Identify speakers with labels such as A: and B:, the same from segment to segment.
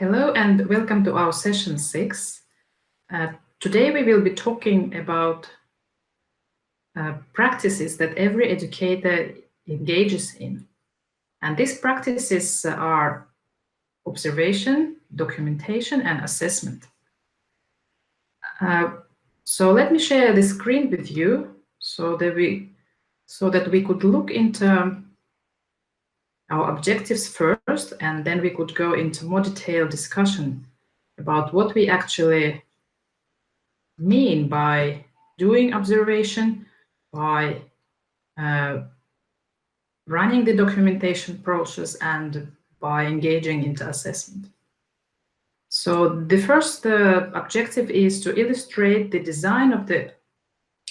A: Hello and welcome to our session 6. Today we will be talking about practices that every educator engages in. And these practices are observation, documentation, and assessment. So let me share the screen with you so that we could look into our objectives first, and then we could go into more detailed discussion about what we actually mean by doing observation, by running the documentation process, and by engaging into assessment. So the first objective is to illustrate the design of the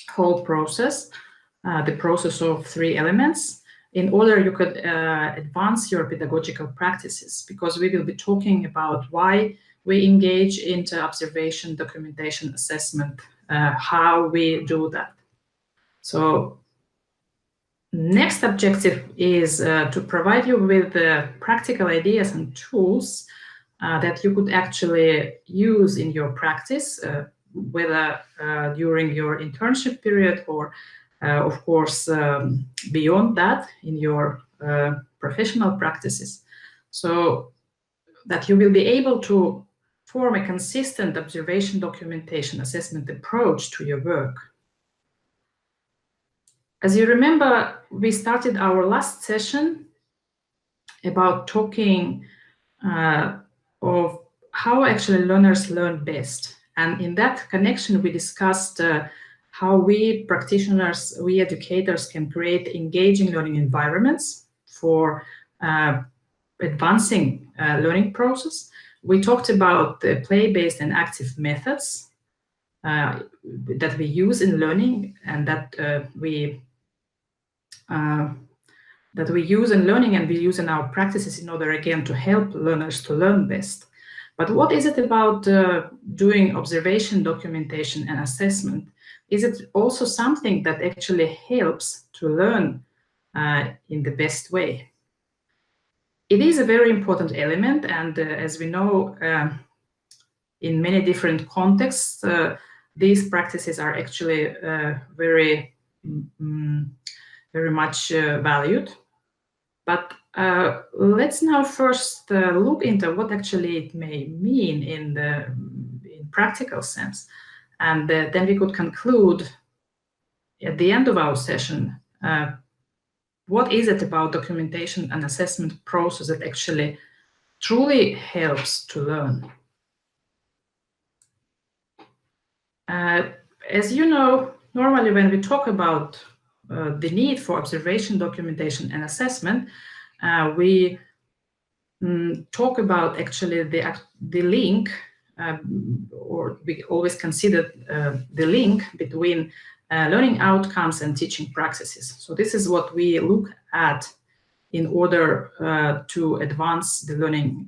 A: whole process, the process of 3 elements, in order you could advance your pedagogical practices, because we will be talking about why we engage into observation, documentation, assessment, how we do that. So next objective is to provide you with practical ideas and tools that you could actually use in your practice, whether during your internship period or of course, beyond that in your professional practices, so that you will be able to form a consistent observation, documentation, assessment approach to your work. As you remember, we started our last session about talking of how actually learners learn best. And in that connection, we discussed how we practitioners, we educators can create engaging learning environments for advancing learning process. We talked about the play-based and active methods that we use in learning, and that we use in learning and we use in our practices in order, again, to help learners to learn best. But what is it about doing observation, documentation, and assessment? Is it also something that actually helps to learn in the best way? It is a very important element, and as we know, in many different contexts, these practices are actually very much valued. But let's now first look into what actually it may mean in practical sense. And then we could conclude at the end of our session, what is it about documentation and assessment process that actually truly helps to learn? As you know, normally when we talk about the need for observation, documentation, and assessment, we talk about actually the link, or we always consider the link between learning outcomes and teaching practices. So this is what we look at in order to advance the learning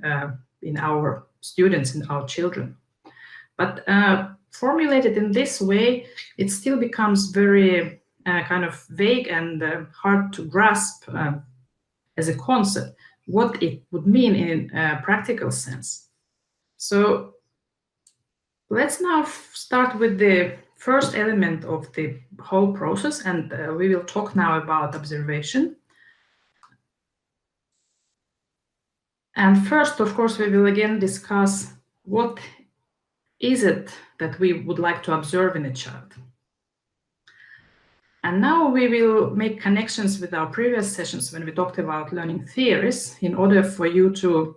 A: in our students, in our children. But formulated in this way, it still becomes very kind of vague and hard to grasp as a concept, what it would mean in a practical sense. So let's now start with the first element of the whole process, and we will talk now about observation. And first, of course, we will again discuss what is it that we would like to observe in a child. And now we will make connections with our previous sessions when we talked about learning theories, in order for you to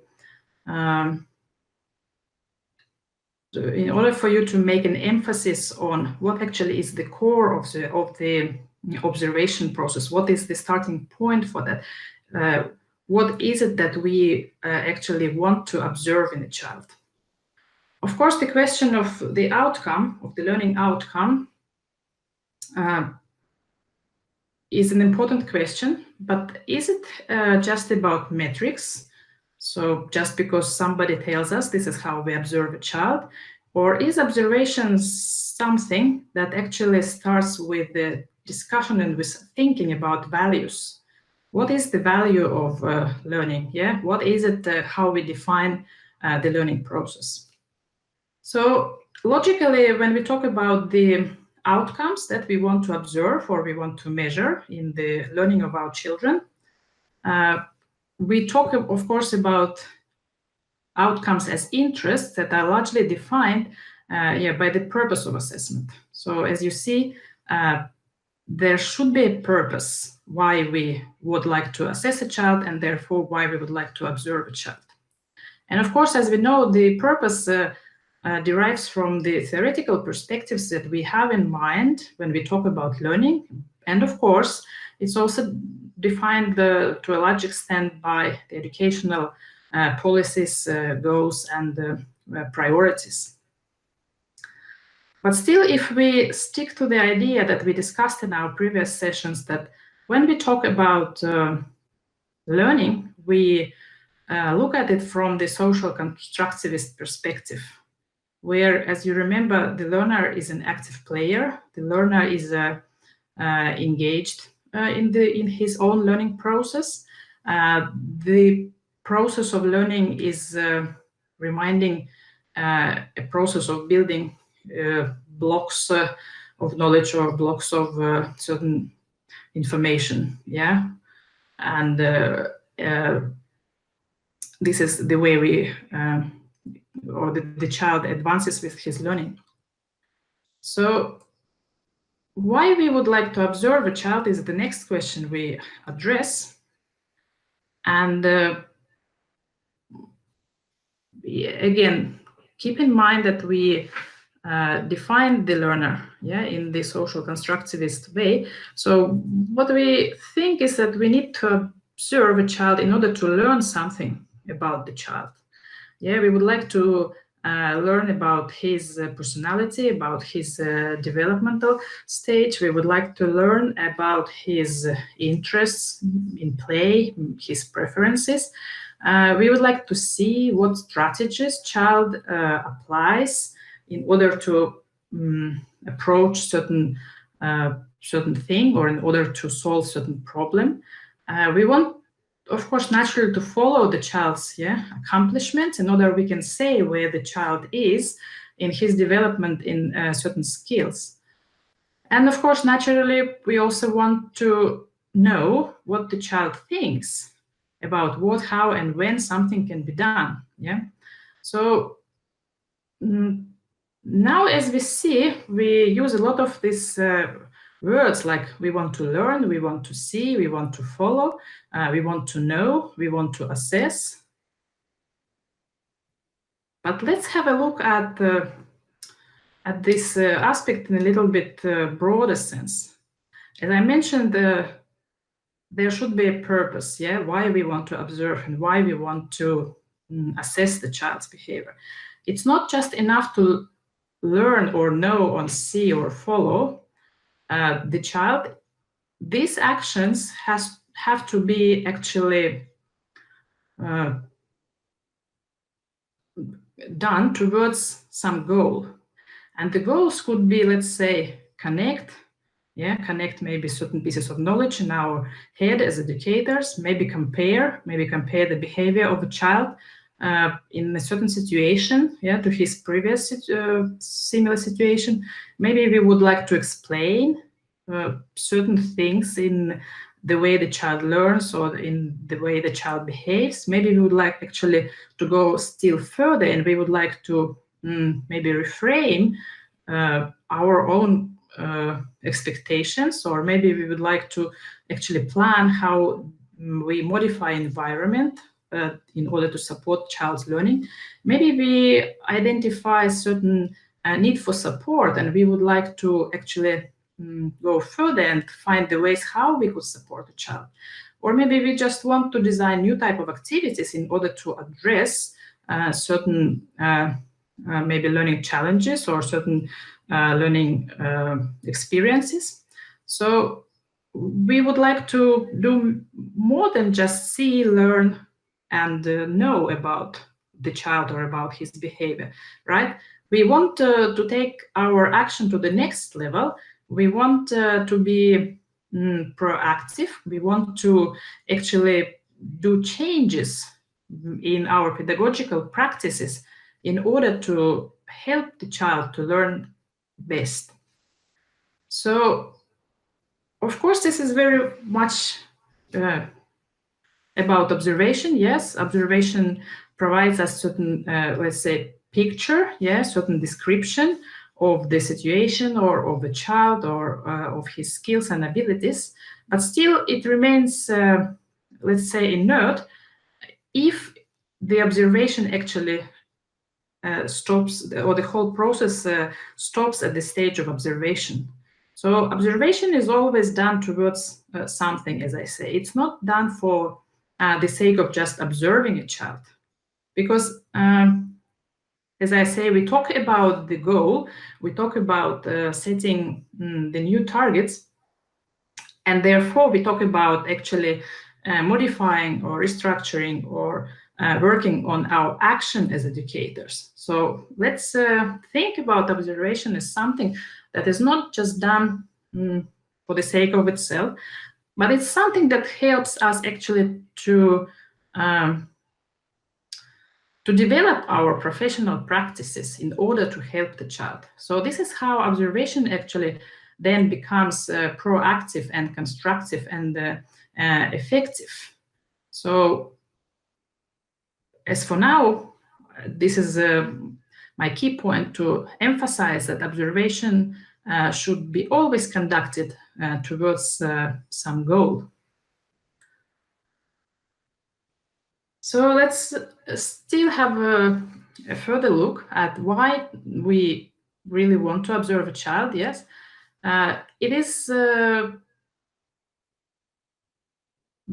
A: make an emphasis on what actually is the core of the observation process. What is the starting point for that? What is it that we actually want to observe in a child? Of course, the question of the outcome, of the learning outcome, is an important question, but is it just about metrics? So just because somebody tells us this is how we observe a child, or is observation something that actually starts with the discussion and with thinking about values? What is the value of learning? Yeah, what is it? How we define the learning process. So logically, when we talk about the outcomes that we want to observe or we want to measure in the learning of our children, we talk, of course, about outcomes as interests that are largely defined by the purpose of assessment. So as you see, there should be a purpose why we would like to assess a child and therefore why we would like to observe a child. And of course, as we know, the purpose derives from the theoretical perspectives that we have in mind when we talk about learning. And of course, it's also defined to a large extent by the educational policies, goals, and priorities. But still, if we stick to the idea that we discussed in our previous sessions, that when we talk about learning, we look at it from the social constructivist perspective, where, as you remember, the learner is an active player. The learner is engaged in his own learning process. The process of learning is reminding a process of building blocks of knowledge or blocks of certain information, yeah? And this is the way we, or the child advances with his learning. So why we would like to observe a child is the next question we address. And again, keep in mind that we define the learner, yeah, in the social constructivist way. So what we think is that we need to observe a child in order to learn something about the child. Yeah, we would like to learn about his personality, about his developmental stage. We would like to learn about his interests in play, his preferences. We would like to see what strategies child applies in order to approach certain thing or in order to solve certain problem. We want, of course, naturally to follow the child's accomplishments in order we can say where the child is in his development in certain skills. And of course, naturally, we also want to know what the child thinks about what, how, and when something can be done. Yeah. So now, as we see, we use a lot of these words like we want to learn, we want to see, we want to follow, we want to know, we want to assess. But let's have a look at this aspect in a little bit broader sense. As I mentioned, there should be a purpose, yeah, why we want to observe and why we want to assess the child's behavior. It's not just enough to learn or know or see or follow the child. These actions have to be actually done towards some goal. And the goals could be, let's say, connect maybe certain pieces of knowledge in our head as educators, maybe compare the behavior of a child in a certain situation, to his previous similar situation. Maybe we would like to explain certain things in the way the child learns or in the way the child behaves. Maybe we would like actually to go still further and we would like to maybe reframe our own expectations, or maybe we would like to actually plan how we modify environment in order to support child's learning. Maybe we identify certain need for support and we would like to actually go further and find the ways how we could support a child. Or maybe we just want to design new type of activities in order to address certain maybe learning challenges or certain learning experiences. So we would like to do more than just see, learn, and know about the child or about his behavior, right? We want to take our action to the next level. We want to be proactive. We want to actually do changes in our pedagogical practices in order to help the child to learn best. So, of course, this is very much about observation. Yes, observation provides us certain, let's say, picture, certain description of the situation or of the child or of his skills and abilities, but still it remains, let's say, inert if the observation actually stops, or the whole process stops at the stage of observation. So observation is always done towards something, as I say. It's not done for the sake of just observing a child. Because, as I say, we talk about the goal, we talk about setting the new targets, and therefore we talk about actually modifying or restructuring or working on our action as educators. So let's think about observation as something that is not just done for the sake of itself, but it's something that helps us actually to develop our professional practices in order to help the child. So this is how observation actually then becomes proactive and constructive and effective. So as for now, this is my key point, to emphasize that observation should be always conducted towards some goal. So let's still have a further look at why we really want to observe a child. Yes, it is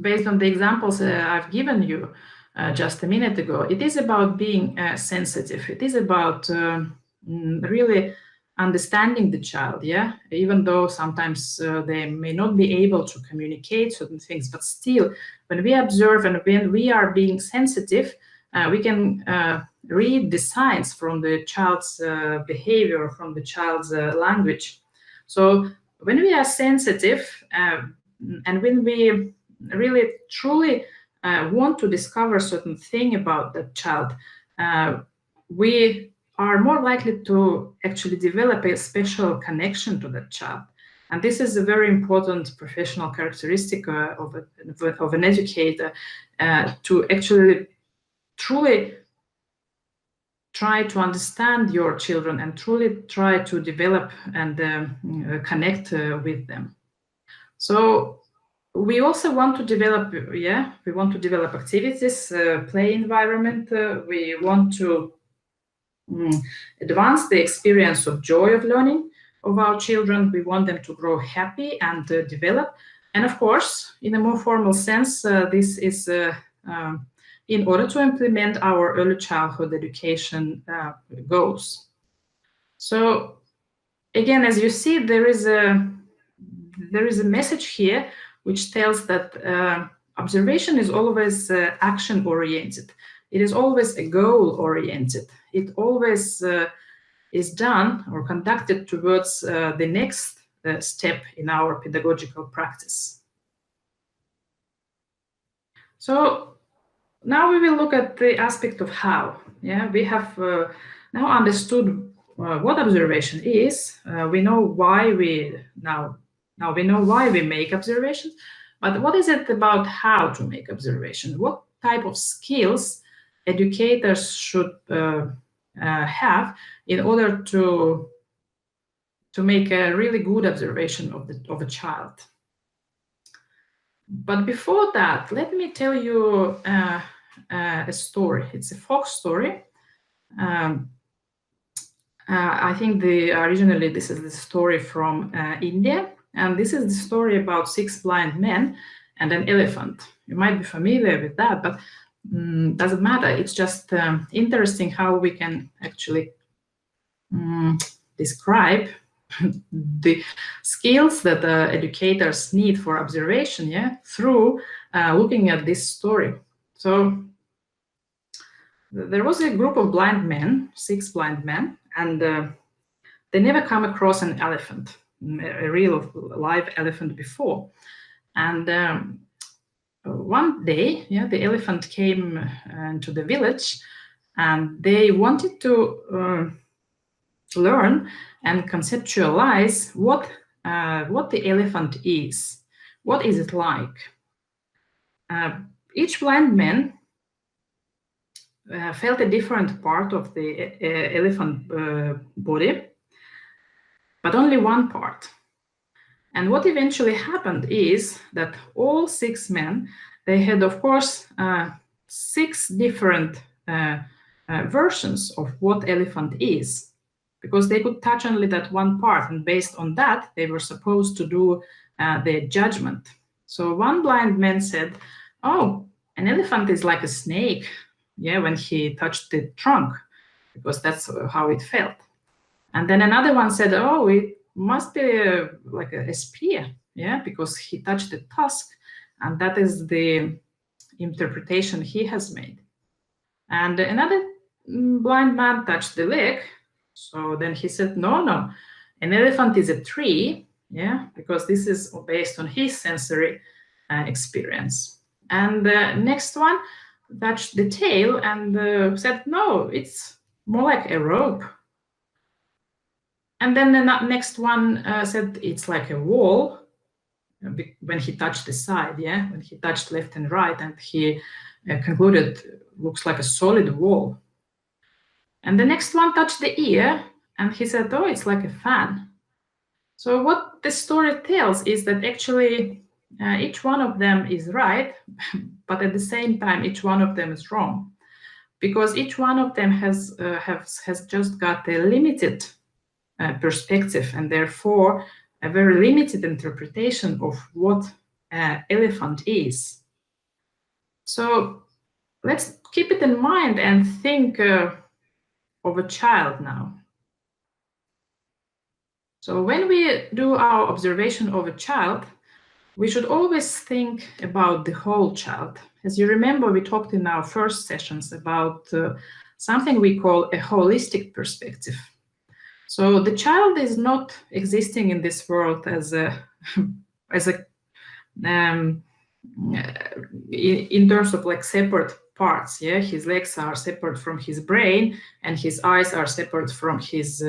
A: based on the examples I've given you just a minute ago. It is about being sensitive. It is about really understanding the child, even though sometimes they may not be able to communicate certain things, but still, when we observe and when we are being sensitive, we can read the signs from the child's behavior, from the child's language. So when we are sensitive and when we really truly want to discover certain thing about that child, we are more likely to actually develop a special connection to that child. And this is a very important professional characteristic of an educator, to actually truly try to understand your children and truly try to develop and connect with them. So we also want to develop, we want to develop activities, play environment. We want to advance the experience of joy of learning of our children. We want them to grow happy and develop. And of course, in a more formal sense, this is in order to implement our early childhood education goals. So again, as you see, there is a message here which tells that observation is always action-oriented. It is always a goal-oriented. It always is done or conducted towards the next step in our pedagogical practice. So now we will look at the aspect of how. We have now understood what observation is. We know why we now we know why we make observations, but what is it about how to make observation? What type of skills educators should have in order to make a really good observation of a child? But before that, let me tell you a story. It's a folk story. I think originally this is the story from India, and this is the story about 6 blind men and an elephant. You might be familiar with that, but doesn't matter. It's just interesting how we can actually describe the skills that educators need for observation, through looking at this story. So there was a group of blind men, 6 blind men, and they never come across an elephant, a real live elephant before. And one one day, the elephant came to the village, and they wanted to learn and conceptualize what the elephant is. What is it like? Each blind man felt a different part of the elephant body, but only one part. And what eventually happened is that all 6 men, they had, of course, 6 different versions of what elephant is, because they could touch only that one part, and based on that, they were supposed to do their judgment. So one blind man said, "Oh, an elephant is like a snake," when he touched the trunk, because that's how it felt. And then another one said, "Oh, it must be like a spear," because he touched the tusk, and that is the interpretation he has made. And another blind man touched the leg, so then he said, no, an elephant is a tree, because this is based on his sensory experience. And the next one touched the tail and said, no, it's more like a rope. And then the next one said it's like a wall, when he touched the side, when he touched left and right, and he concluded looks like a solid wall. And the next one touched the ear, and he said, oh, it's like a fan. So what the story tells is that actually each one of them is right, but at the same time, each one of them is wrong, because each one of them has just got a limited perspective, and therefore a very limited interpretation of what elephant is. So let's keep it in mind and think of a child now. So when we do our observation of a child, we should always think about the whole child. As you remember, we talked in our first sessions about something we call a holistic perspective. So the child is not existing in this world as a in terms of like separate parts. His legs are separate from his brain, and his eyes are separate from his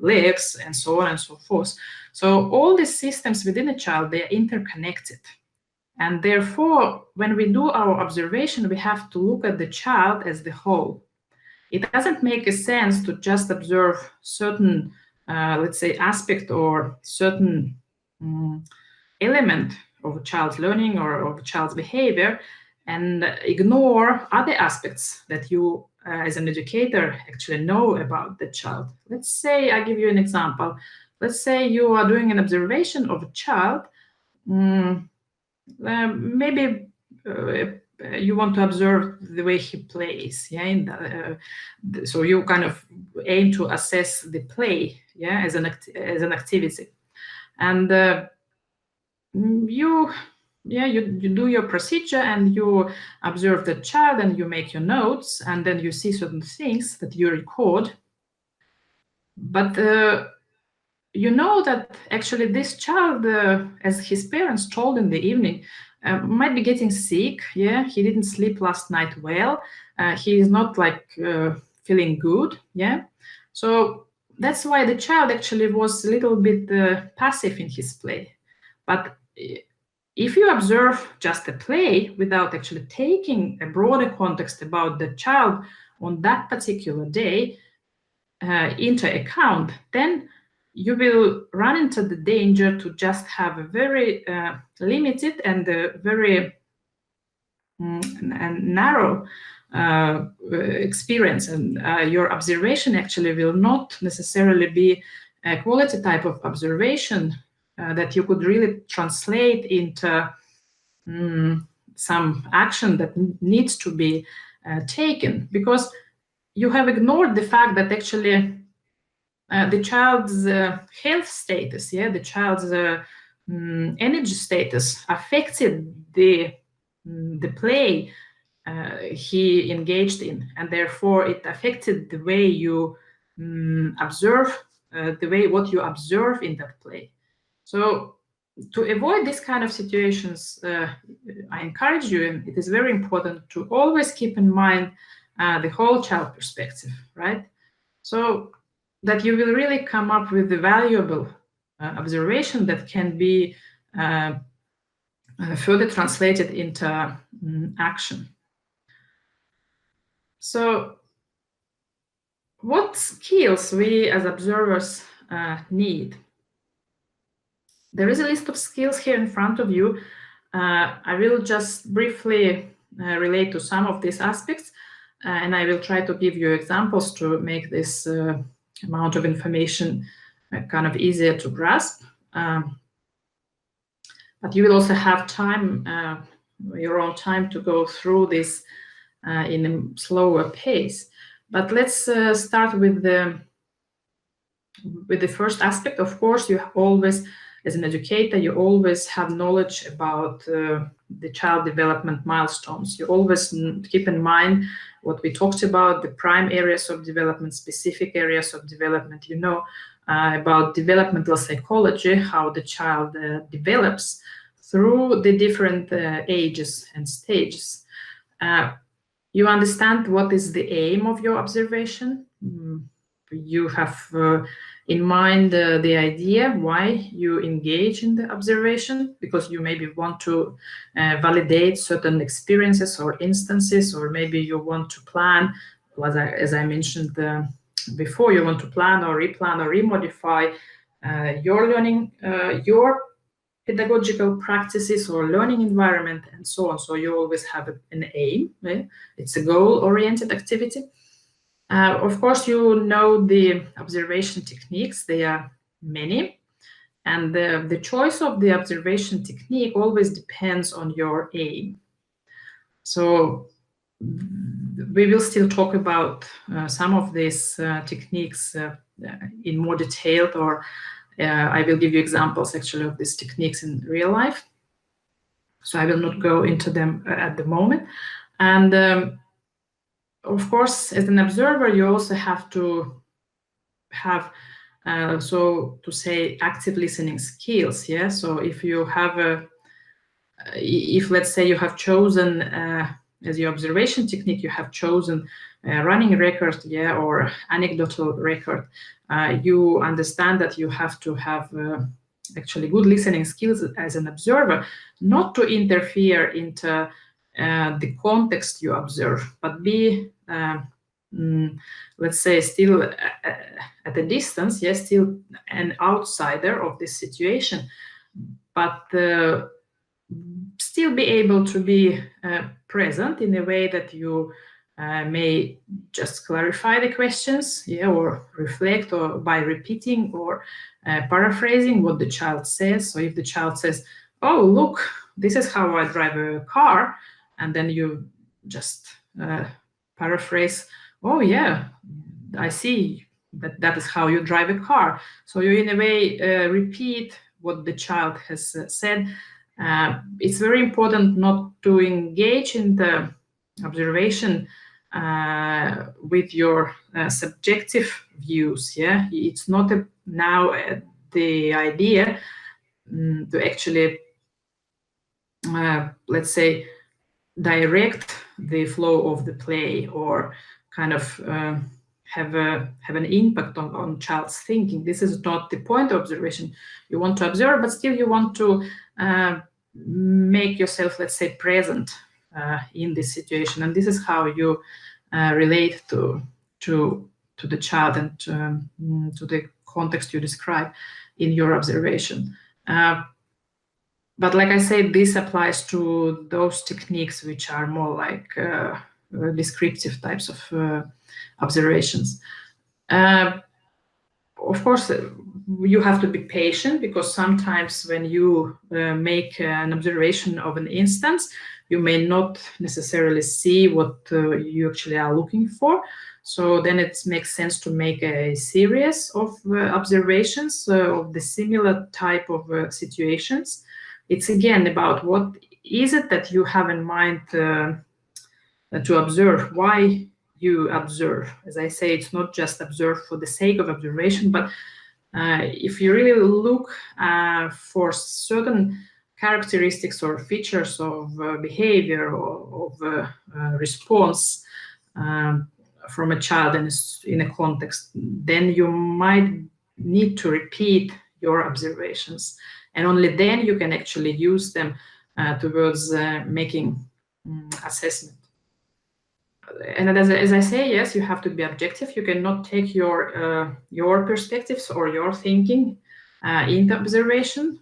A: legs, and so on and so forth. So all these systems within a child, they are interconnected. And therefore, when we do our observation, we have to look at the child as the whole. It doesn't make a sense to just observe certain, let's say, aspect or certain element of a child's learning or of a child's behavior and ignore other aspects that you, as an educator, actually know about the child. Let's say, I give you an example. Let's say you are doing an observation of a child. Maybe you want to observe the way he plays, so you kind of aim to assess the play, as an activity, and you do your procedure and you observe the child and you make your notes, and then you see certain things that you record. But you know that actually this child, as his parents told in the evening, might be getting sick. He didn't sleep last night well. He is not like feeling good. So that's why the child actually was a little bit passive in his play. But if you observe just a play without actually taking a broader context about the child on that particular day into account, then you will run into the danger to just have a very limited and very and narrow experience, and your observation actually will not necessarily be a quality type of observation that you could really translate into some action that needs to be taken, because you have ignored the fact that actually the child's health status, the child's energy status affected the play he engaged in, and therefore it affected the way you observe, what you observe in that play. So to avoid this kind of situations, I encourage you, and it is very important to always keep in mind the whole child perspective, right? So that you will really come up with the valuable observation that can be further translated into action. So what skills we as observers need? There is a list of skills here in front of you. I will just briefly relate to some of these aspects, and I will try to give you examples to make this amount of information kind of easier to grasp. But you will also have time, your own time, to go through this in a slower pace. But let's start with the first aspect. Of course, you always, as an educator, you always have knowledge about the child development milestones. You always keep in mind what we talked about, the prime areas of development, specific areas of development. You know about developmental psychology, how the child develops through the different ages and stages. You understand what is the aim of your observation. You have in mind the idea why you engage in the observation, because you maybe want to validate certain experiences or instances, or maybe you want to plan, as I mentioned before, you want to plan or replan or remodify your learning, your pedagogical practices or learning environment, and so on. So you always have an aim. It's a goal-oriented activity. Of course, you know the observation techniques. There are many. And the choice of the observation technique always depends on your aim. So we will still talk about some of these techniques in more detail, or I will give you examples actually of these techniques in real life. So I will not go into them at the moment. And of course, as an observer, you also have to have, so to say, active listening skills. Yeah. So if you have if let's say you have chosen as your observation technique, you have chosen a running record, yeah, or anecdotal record, you understand that you have to have actually good listening skills as an observer, not to interfere into the context you observe, but be, let's say, still at a distance, yes, still an outsider of this situation, but still be able to be present in a way that you may just clarify the questions, yeah, or reflect, or by repeating or paraphrasing what the child says. So if the child says, "Oh, look, this is how I drive a car," and then you just paraphrase, "Oh yeah, I see that is how you drive a car." So you in a way repeat what the child has said. It's very important not to engage in the observation with your subjective views. Yeah, it's not now the idea to actually, let's say, direct the flow of the play, or kind of have an impact on child's thinking. This is not the point of observation. You want to observe, but still you want to make yourself, let's say, present in this situation, and this is how you relate to the child and to the context you describe in your observation. But like I said, this applies to those techniques which are more like descriptive types of observations. Of course, you have to be patient, because sometimes when you make an observation of an instance, you may not necessarily see what you actually are looking for. So then it makes sense to make a series of observations of the similar type of situations. It's again about what is it that you have in mind to observe, why you observe. As I say, it's not just observe for the sake of observation, but if you really look for certain characteristics or features of behavior or of response from a child in a context, then you might need to repeat your observations, and only then you can actually use them towards making assessment. And as I say, yes, you have to be objective. You cannot take your perspectives or your thinking into observation.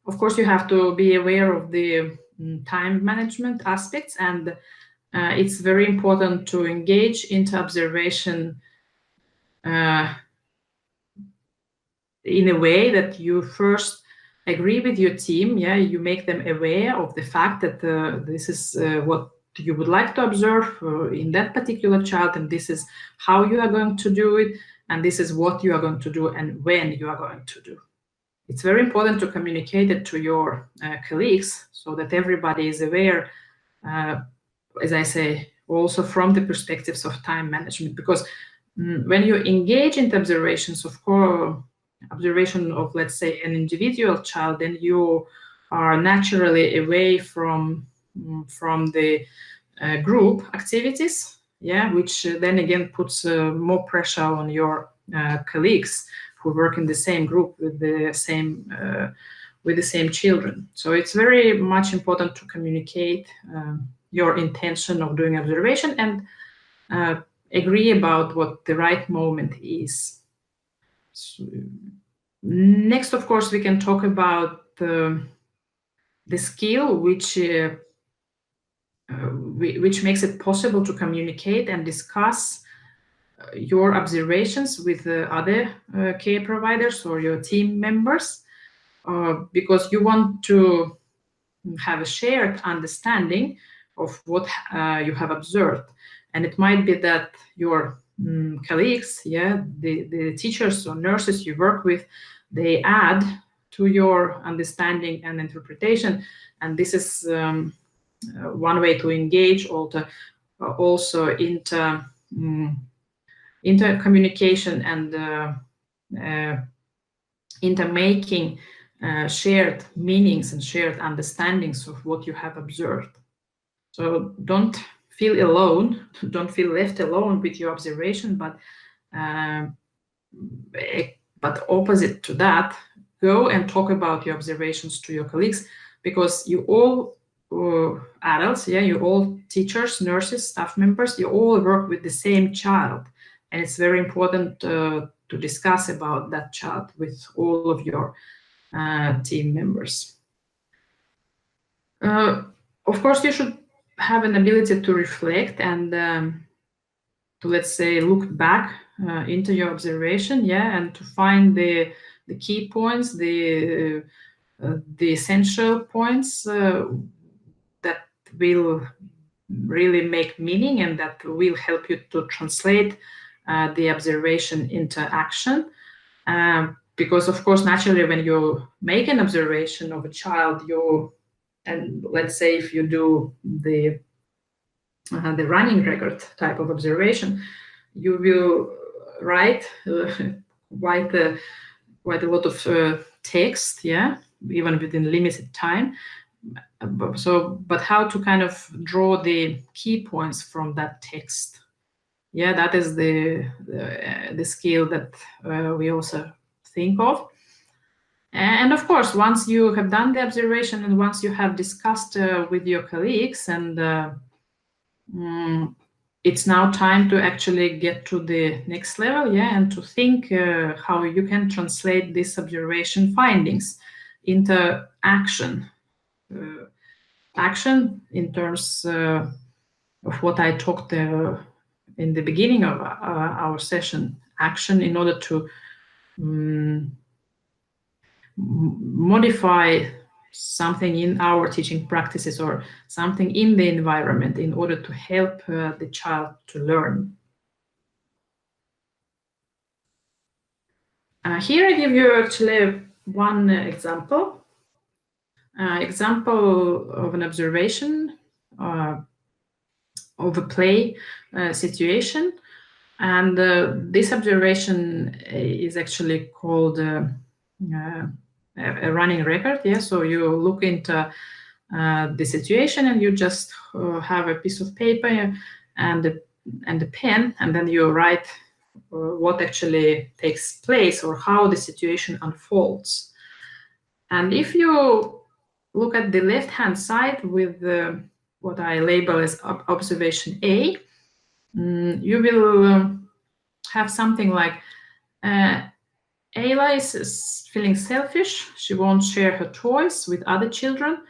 A: Of course, you have to be aware of the time management aspects, and it's very important to engage into observation in a way that you first agree with your team. Yeah, you make them aware of the fact that this is what you would like to observe in that particular child, and this is how you are going to do it, and this is what you are going to do and when you are going to do. It's very important to communicate it to your colleagues so that everybody is aware, as I say, also from the perspectives of time management, because when you engage in the observations, of course, observation of, let's say, an individual child, then you are naturally away from the group activities, yeah, which then again puts more pressure on your colleagues who work in the same group with the same children. So it's very much important to communicate your intention of doing observation and agree about what the right moment is. So, next, of course, we can talk about the skill which makes it possible to communicate and discuss your observations with other care providers or your team members, because you want to have a shared understanding of what you have observed. And it might be that your colleagues, yeah, the teachers or nurses you work with, they add to your understanding and interpretation. And this is one way to engage also into communication and into making shared meanings and shared understandings of what you have observed. So don't feel alone, don't feel left alone with your observation, but opposite to that, go and talk about your observations to your colleagues, because you all adults, yeah, you all teachers, nurses, staff members, you all work with the same child, and it's very important to discuss about that child with all of your team members. Of course, you should have an ability to reflect and to, let's say, look back into your observation, yeah, and to find the key points, the essential points that will really make meaning and that will help you to translate the observation into action. Because, of course, naturally, when you make an observation of a child, and let's say if you do the running record type of observation, you will write quite a lot of text, yeah, even within limited time. But how to kind of draw the key points from that text? Yeah, that is the skill that we also think of. And of course, once you have done the observation and once you have discussed with your colleagues, and it's now time to actually get to the next level, yeah, and to think how you can translate these observation findings into action. Action in terms of what I talked in the beginning of our session, action in order to modify something in our teaching practices or something in the environment in order to help the child to learn. Here I give you actually one example of an observation of a play situation. And this observation is actually called a running record. Yeah, so you look into the situation and you just have a piece of paper and a pen, and then you write what actually takes place or how the situation unfolds. And if you look at the left-hand side with what I label as observation A, you will have something like Ayla is feeling selfish. She won't share her toys with other children.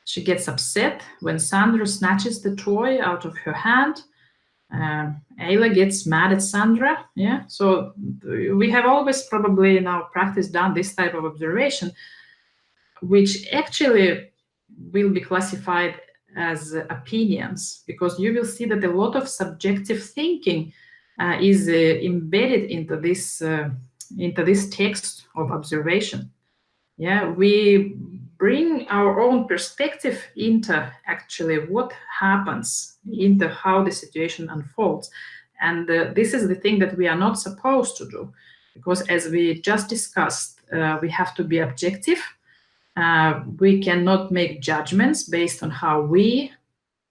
A: She gets upset when Sandra snatches the toy out of her hand. Ayla gets mad at Sandra. Yeah, so we have always probably in our practice done this type of observation, which actually will be classified as opinions, because you will see that a lot of subjective thinking is embedded into this text of observation. Yeah, we bring our own perspective into actually what happens, into how the situation unfolds. And this is the thing that we are not supposed to do, because as we just discussed, we have to be objective. We cannot make judgments based on how we,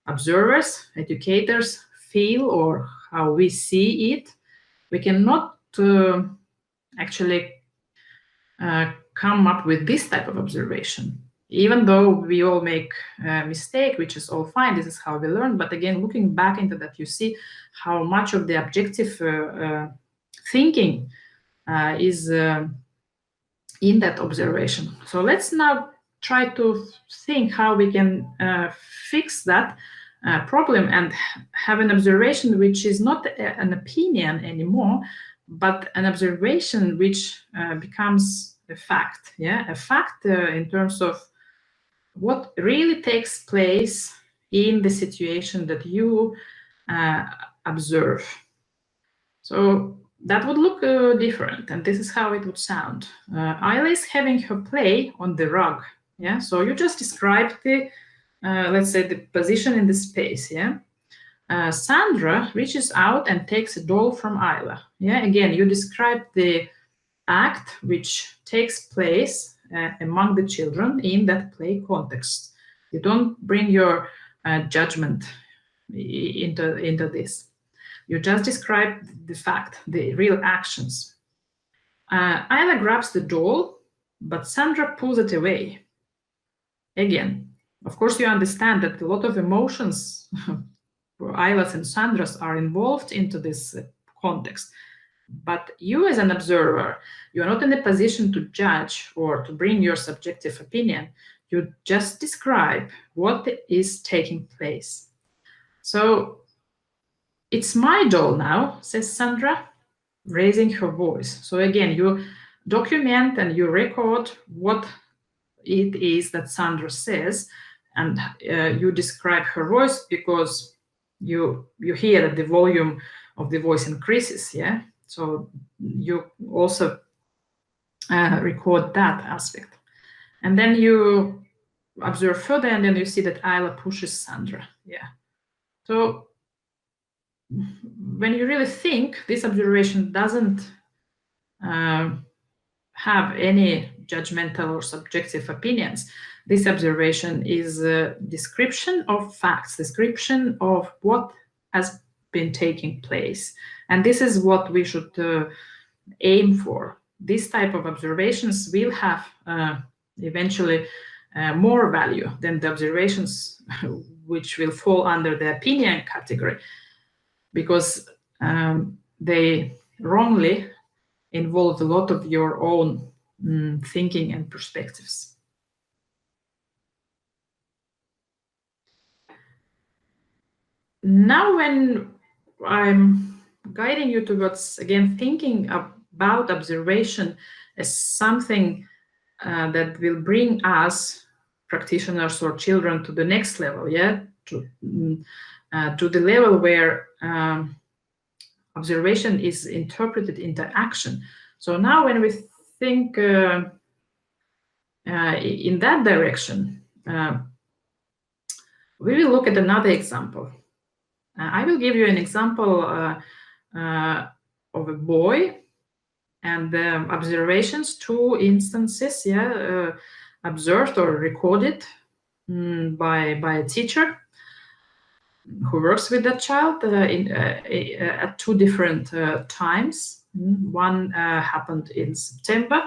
A: observers, educators, feel or how we see it. We cannot actually come up with this type of observation, even though we all make a mistake, which is all fine. This is how we learn. But again, looking back into that, you see how much of the objective thinking is in that observation. So let's now try to think how we can fix that problem and have an observation which is not an opinion anymore, but an observation which becomes a fact. Yeah, a fact in terms of what really takes place in the situation that you observe. So that would look different, and this is how it would sound. Ayla is having her play on the rug. Yeah, so you just described the, let's say, the position in the space. Yeah, Sandra reaches out and takes a doll from Ayla. Yeah, again, you describe the act which takes place among the children in that play context. You don't bring your judgment into this. You just describe the fact, the real actions. Ayla grabs the doll, but Sandra pulls it away. Again, of course, you understand that a lot of emotions for Ayla's and Sandra's are involved into this context. But you as an observer, you are not in a position to judge or to bring your subjective opinion. You just describe what is taking place. So it's my doll now, says Sandra, raising her voice. So again, you document and you record what it is that Sandra says, and you describe her voice because you hear that the volume of the voice increases. Yeah, so you also record that aspect, and then you observe further, and then you see that Ayla pushes Sandra. Yeah, so when you really think, this observation doesn't have any judgmental or subjective opinions. This observation is a description of facts, description of what has been taking place. And this is what we should aim for. This type of observations will have eventually more value than the observations which will fall under the opinion category, because they wrongly involve a lot of your own thinking and perspectives. Now, when I'm guiding you towards, again, thinking about observation as something that will bring us, practitioners or children, to the next level, yeah, to the level where observation is interpreted into action. So now when we think in that direction, we will look at another example. I will give you an example of a boy, and the observations, 2 instances, observed or recorded by a teacher who works with that child at 2 different times. One happened in September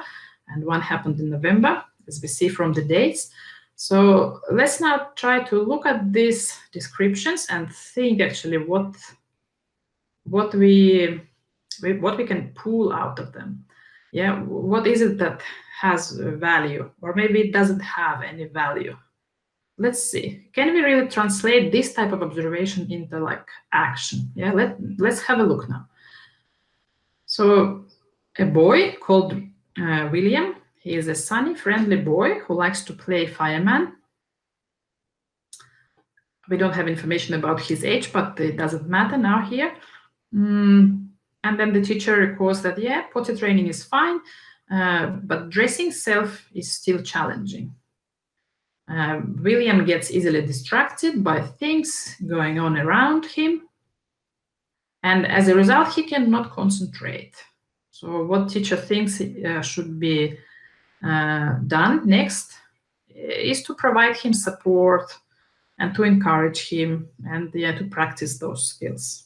A: and one happened in November, as we see from the dates. So let's now try to look at these descriptions and think actually what we can pull out of them. Yeah, what is it that has value, or maybe it doesn't have any value? Let's see. Can we really translate this type of observation into like action? Yeah, let's have a look now. So a boy called William, he is a sunny, friendly boy who likes to play fireman. We don't have information about his age, but it doesn't matter now here. And then the teacher records that, yeah, potty training is fine, but dressing self is still challenging. William gets easily distracted by things going on around him, and as a result, he cannot concentrate. So what teacher thinks should be done next is to provide him support and to encourage him and to practice those skills.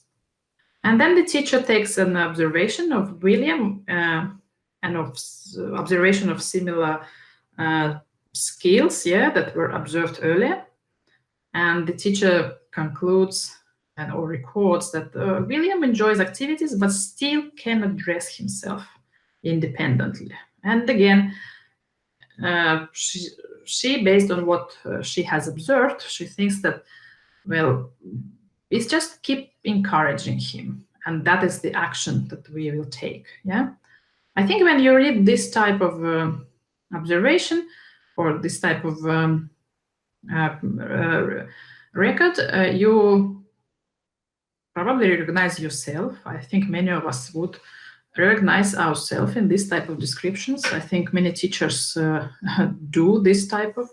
A: And then the teacher takes an observation of William and observation of similar skills, that were observed earlier. And the teacher concludes or records that William enjoys activities but still cannot dress himself independently. And again, she based on what she has observed, she thinks that, well, it's just keep encouraging him, and that is the action that we will take. I think when you read this type of observation or this type of record, you probably recognize yourself. I think many of us would recognize ourselves in this type of descriptions. I think many teachers do this type of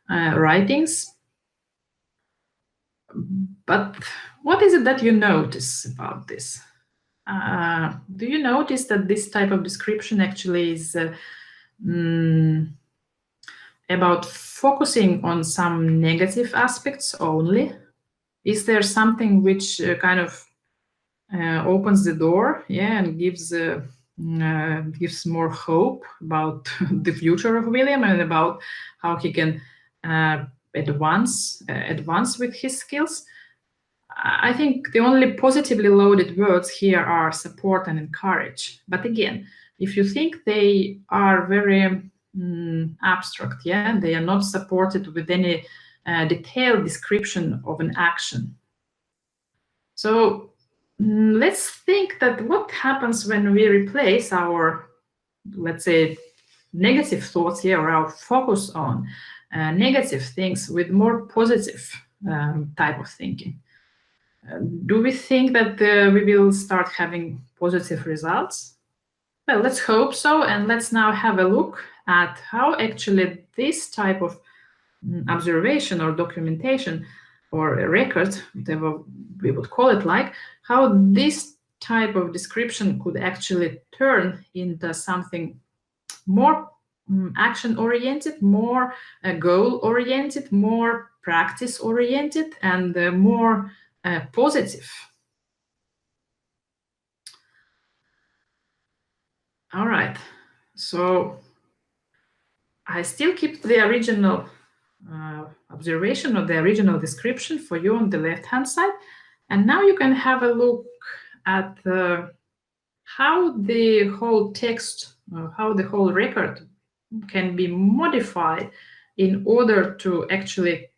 A: writings. But what is it that you notice about this? Do you notice that this type of description actually is about focusing on some negative aspects only? Is there something which kind of opens the door, and gives more hope about the future of William and about how he can advance with his skills? I think the only positively loaded words here are support and encourage. But again, if you think they are very abstract, they are not supported with any detailed description of an action. So let's think that what happens when we replace our, let's say, negative thoughts or our focus on negative things with more positive type of thinking. Do we think that we will start having positive results? Well, let's hope so, and let's now have a look at how actually this type of observation or documentation or a record, whatever we would call it, like how this type of description could actually turn into something more action-oriented, more goal-oriented, more practice-oriented, and more positive. All right, so I still keep the original observation or the original description for you on the left-hand side, and now you can have a look at how the whole text, how the whole record can be modified in order to actually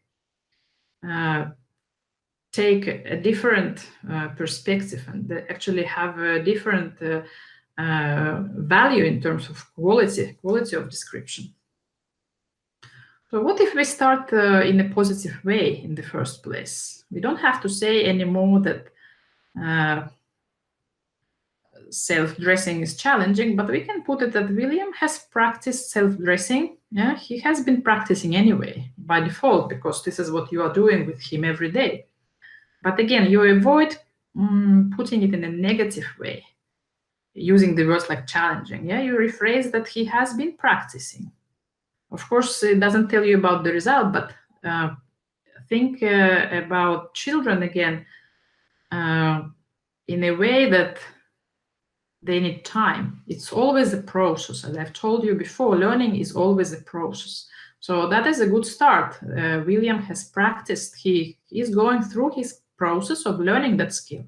A: take a different perspective and actually have a different value in terms of quality of description. So what if we start in a positive way in the first place? We don't have to say anymore that self-dressing is challenging, but we can put it that William has practiced self-dressing. He has been practicing anyway by default, because this is what you are doing with him every day. But again, you avoid putting it in a negative way, using the words like challenging. Yeah, you rephrase that he has been practicing. Of course, it doesn't tell you about the result, but think about children again in a way that they need time. It's always a process. As I've told you before, learning is always a process. So that is a good start. William has practiced. He is going through his process of learning that skill.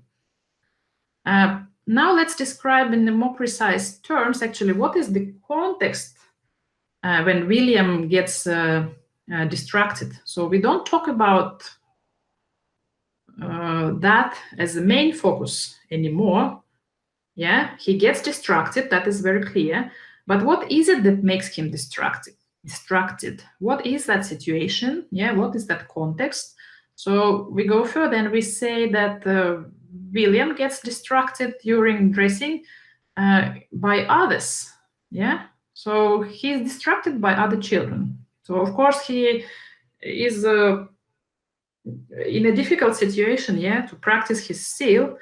A: Now let's describe in the more precise terms, actually, what is the context when William gets distracted. So we don't talk about that as the main focus anymore. Yeah, he gets distracted, that is very clear. But what is it that makes him distracted? What is that situation? Yeah, what is that context? So we go further and we say that William gets distracted during dressing by others. Yeah, so he's distracted by other children. So of course he is in a difficult situation, yeah, to practice his skill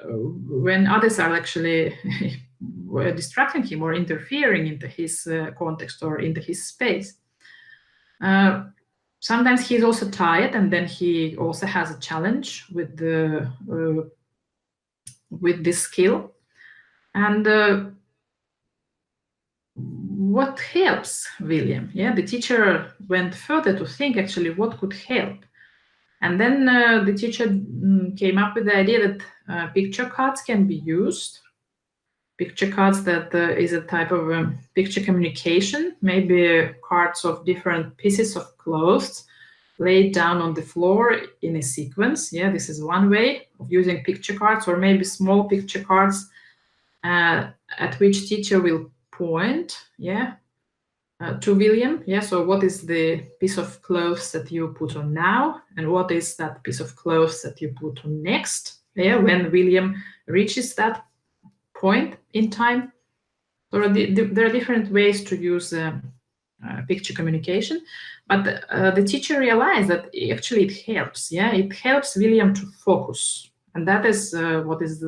A: when others are actually distracting him or interfering into his context or into his space. Sometimes he's also tired, and then he also has a challenge with this skill. And what helps William? Yeah, the teacher went further to think actually what could help. And then the teacher came up with the idea that picture cards can be used. Picture cards that is a type of picture communication, maybe cards of different pieces of clothes laid down on the floor in a sequence. Yeah, this is one way of using picture cards, or maybe small picture cards at which teacher will point, yeah, to William. Yeah, so what is the piece of clothes that you put on now, and what is that piece of clothes that you put on next? Yeah, when William reaches that point in time. There are different ways to use picture communication, but the teacher realized that actually it helps. Yeah, it helps William to focus, and that is what is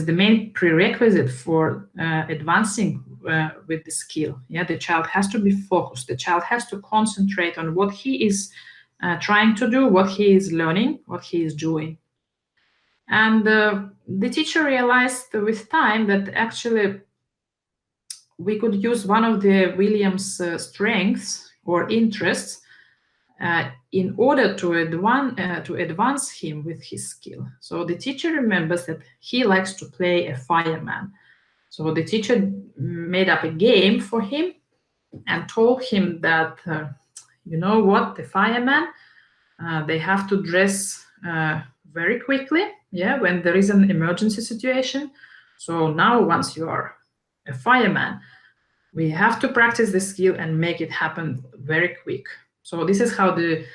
A: the main prerequisite for advancing with the skill. Yeah, the child has to be focused. The child has to concentrate on what he is trying to do, what he is learning, what he is doing. And the teacher realized with time that actually we could use one of the William's strengths or interests in order to advance him with his skill. So the teacher remembers that he likes to play a fireman. So the teacher made up a game for him and told him that, you know what, the fireman, they have to dress very quickly, yeah, when there is an emergency situation. So now, once you are a fireman, we have to practice the skill and make it happen very quick. So this is how the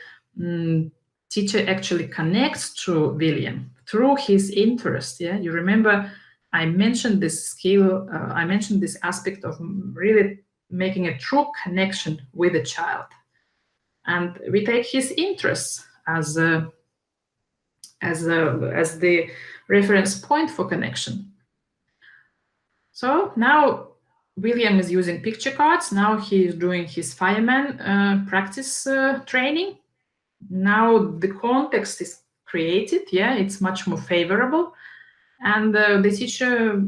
A: teacher actually connects to William through his interest. Yeah, you remember I mentioned this skill, I mentioned this aspect of really making a true connection with the child. And we take his interests as the reference point for connection. So now William is using picture cards. Now he is doing his fireman practice training. Now the context is created. Yeah, it's much more favorable, and the teacher,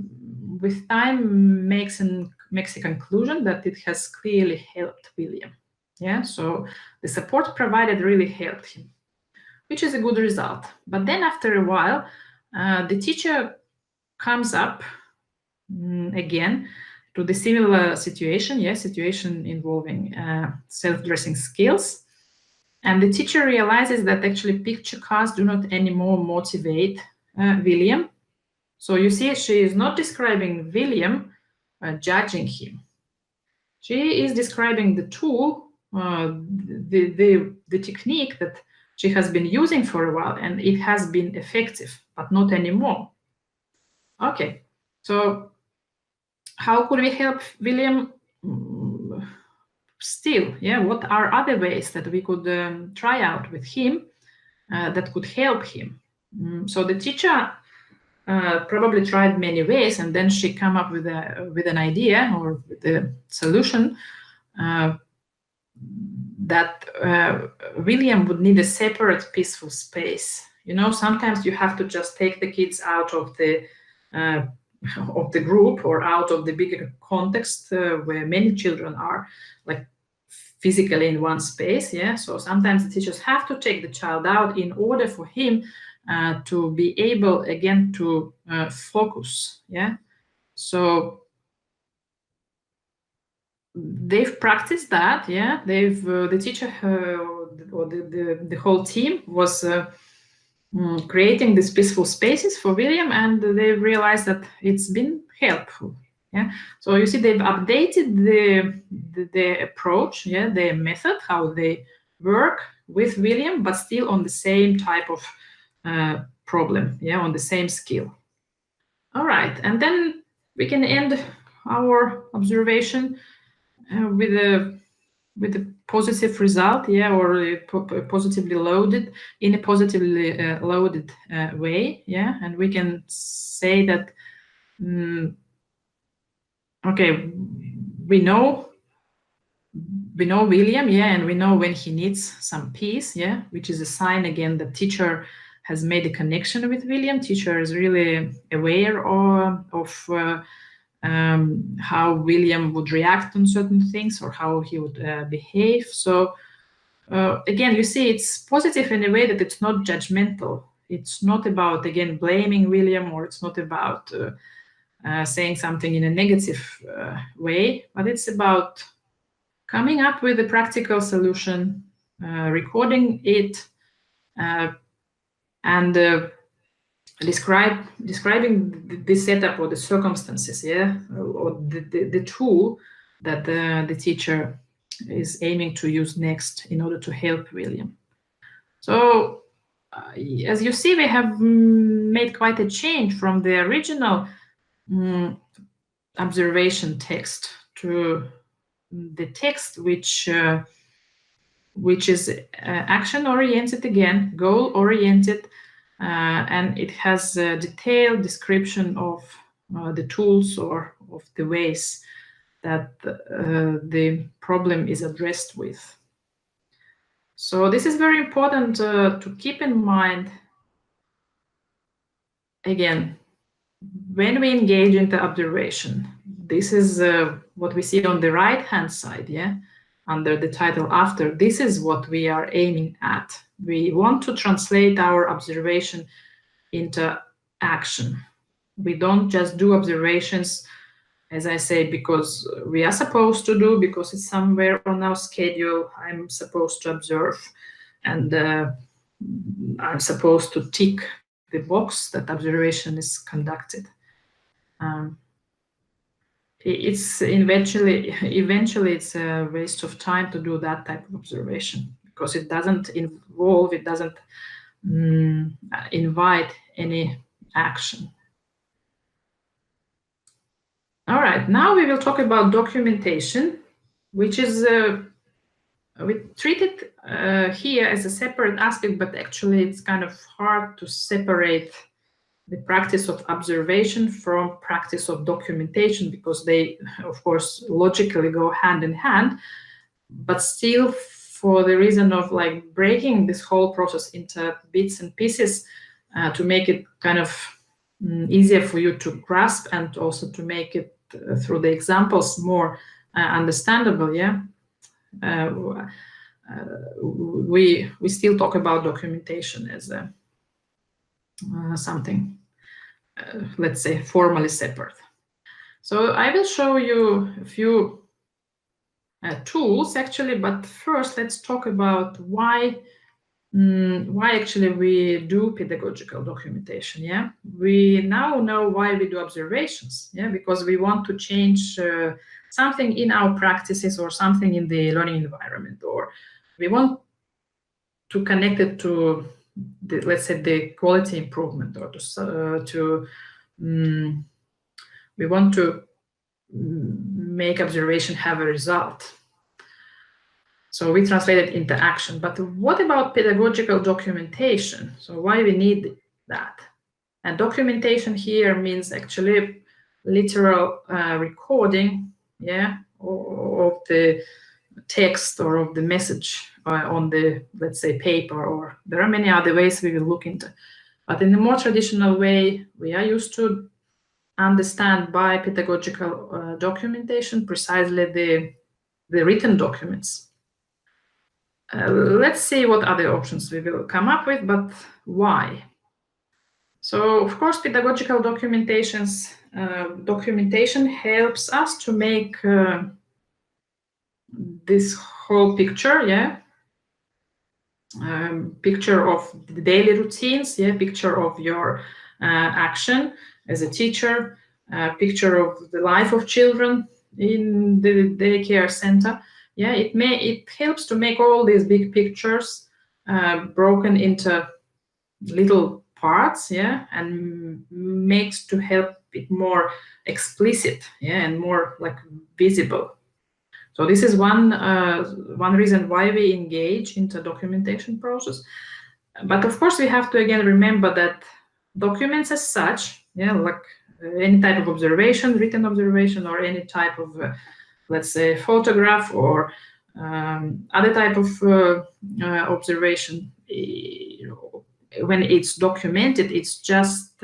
A: with time, makes a conclusion that it has clearly helped William. Yeah, so the support provided really helped him, which is a good result. But then after a while, the teacher comes up again to the similar situation, situation involving self-dressing skills. And the teacher realizes that actually picture cards do not anymore motivate William. So you see, she is not describing William judging him. She is describing the tool, the technique that she has been using for a while, and it has been effective, but not anymore. Okay, so how could we help William still? Yeah, what are other ways that we could try out with him that could help him. So the teacher probably tried many ways, and then she come up with an idea or with a solution that William would need a separate peaceful space. Sometimes you have to just take the kids out of the group or out of the bigger context where many children are, like physically in one space. Yeah. So sometimes the teachers have to take the child out in order for him to be able again to focus. Yeah. So they've practiced that. Yeah. They've the teacher or the whole team was creating these peaceful spaces for William, and they realized that it's been helpful. Yeah. So you see, they've updated the approach, yeah, the method, how they work with William, but still on the same type of problem, yeah, on the same skill. All right, and then we can end our observation with a positive result, yeah, or positively loaded in a positively loaded way, yeah, and we can say that okay, we know William, yeah, and we know when he needs some peace, yeah, which is a sign again that teacher has made a connection with William. Teacher is really aware of how William would react on certain things or how he would behave. So again, you see, it's positive in a way that it's not judgmental. It's not about, again, blaming William, or it's not about saying something in a negative way, but it's about coming up with a practical solution, recording it, and describing the setup or the circumstances, yeah, or the tool that the teacher is aiming to use next in order to help William. So as you see, we have made quite a change from the original observation text to the text which is action oriented, again, goal oriented, and it has a detailed description of the tools or of the ways that the problem is addressed with. So this is very important to keep in mind. Again, when we engage into observation, this is what we see on the right-hand side, yeah, under the title after. This is what we are aiming at. We want to translate our observation into action. We don't just do observations, as I say, because we are supposed to do, because it's somewhere on our schedule. I'm supposed to observe, and I'm supposed to tick the box that observation is conducted. It's eventually it's a waste of time to do that type of observation, because it doesn't invite any action. All right, now we will talk about documentation, which is we treat it here as a separate aspect, but actually it's kind of hard to separate the practice of observation from practice of documentation, because they, of course, logically go hand in hand, but still, for the reason of like breaking this whole process into bits and pieces to make it kind of easier for you to grasp, and also to make it through the examples more understandable, yeah. We still talk about documentation as something, let's say, formally separate. So I will show you a few tools actually, but first let's talk about why actually we do pedagogical documentation. Yeah, we now know why we do observations. Yeah, because we want to change something in our practices or something in the learning environment, or we want to connect it to let's say the quality improvement, or we want to make observation have a result. So we translate it into action. But what about pedagogical documentation? So why we need that? And documentation here means actually literal recording, yeah, of the text or of the message on the, let's say, paper, or there are many other ways we will look into. But in the more traditional way, we are used to understand by pedagogical documentation precisely the written documents. Let's see what other options we will come up with, but why? So, of course, pedagogical documentation helps us to make this whole picture, yeah, picture of the daily routines, yeah, picture of your action as a teacher, picture of the life of children in the daycare center. Yeah, it helps to make all these big pictures broken into little parts, yeah, and makes to help it more explicit, yeah, and more like visible. So this is one reason why we engage into documentation process. But of course, we have to again remember that documents as such, yeah, like any type of observation, written observation, or any type of, let's say, photograph or other type of observation, when it's documented, it's just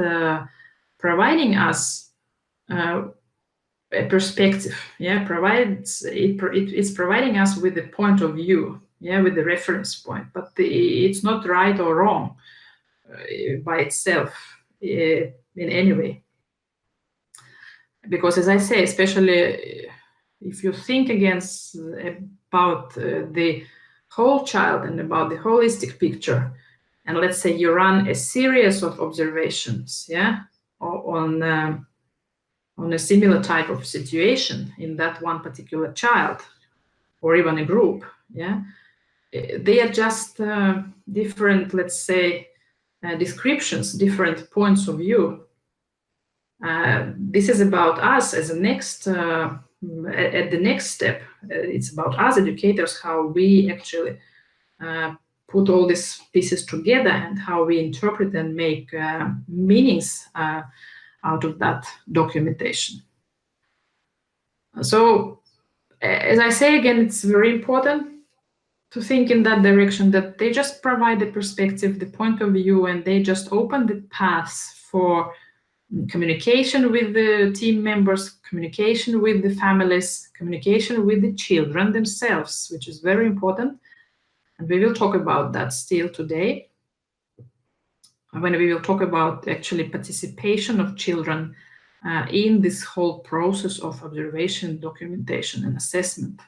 A: providing us a perspective, yeah, it's providing us with the point of view, yeah, with the reference point, but it's not right or wrong by itself in any way. Because as I say, especially if you think against about the whole child and about the holistic picture, and let's say you run a series of observations, yeah, on a similar type of situation in that one particular child or even a group, yeah, they are just different, let's say, descriptions, different points of view. This is about us as a next, at the next step. It's about us educators, how we actually put all these pieces together and how we interpret and make meanings out of that documentation. So, as I say again, it's very important to think in that direction, that they just provide the perspective, the point of view, and they just open the paths for communication with the team members, communication with the families, communication with the children themselves, which is very important. And we will talk about that still today, when we will talk about actually participation of children in this whole process of observation, documentation, and assessment.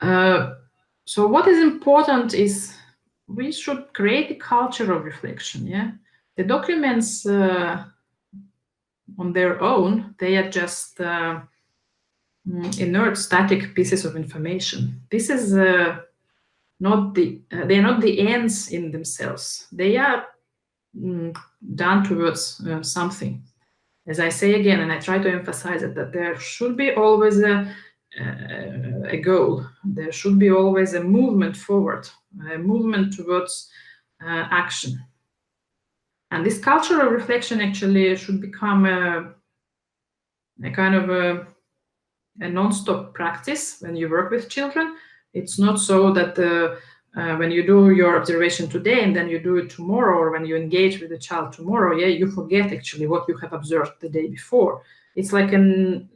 A: So what is important is we should create a culture of reflection. Yeah, the documents on their own, they are just inert, static pieces of information. This is not the they are not the ends in themselves. They are done towards something. As I say again, and I try to emphasize it, that there should be always a goal. There should be always a movement forward, a movement towards action. And this culture of reflection actually should become a kind of a non-stop practice when you work with children. It's not so that when you do your observation today and then you do it tomorrow, or when you engage with the child tomorrow, yeah, you forget actually what you have observed the day before. It's like an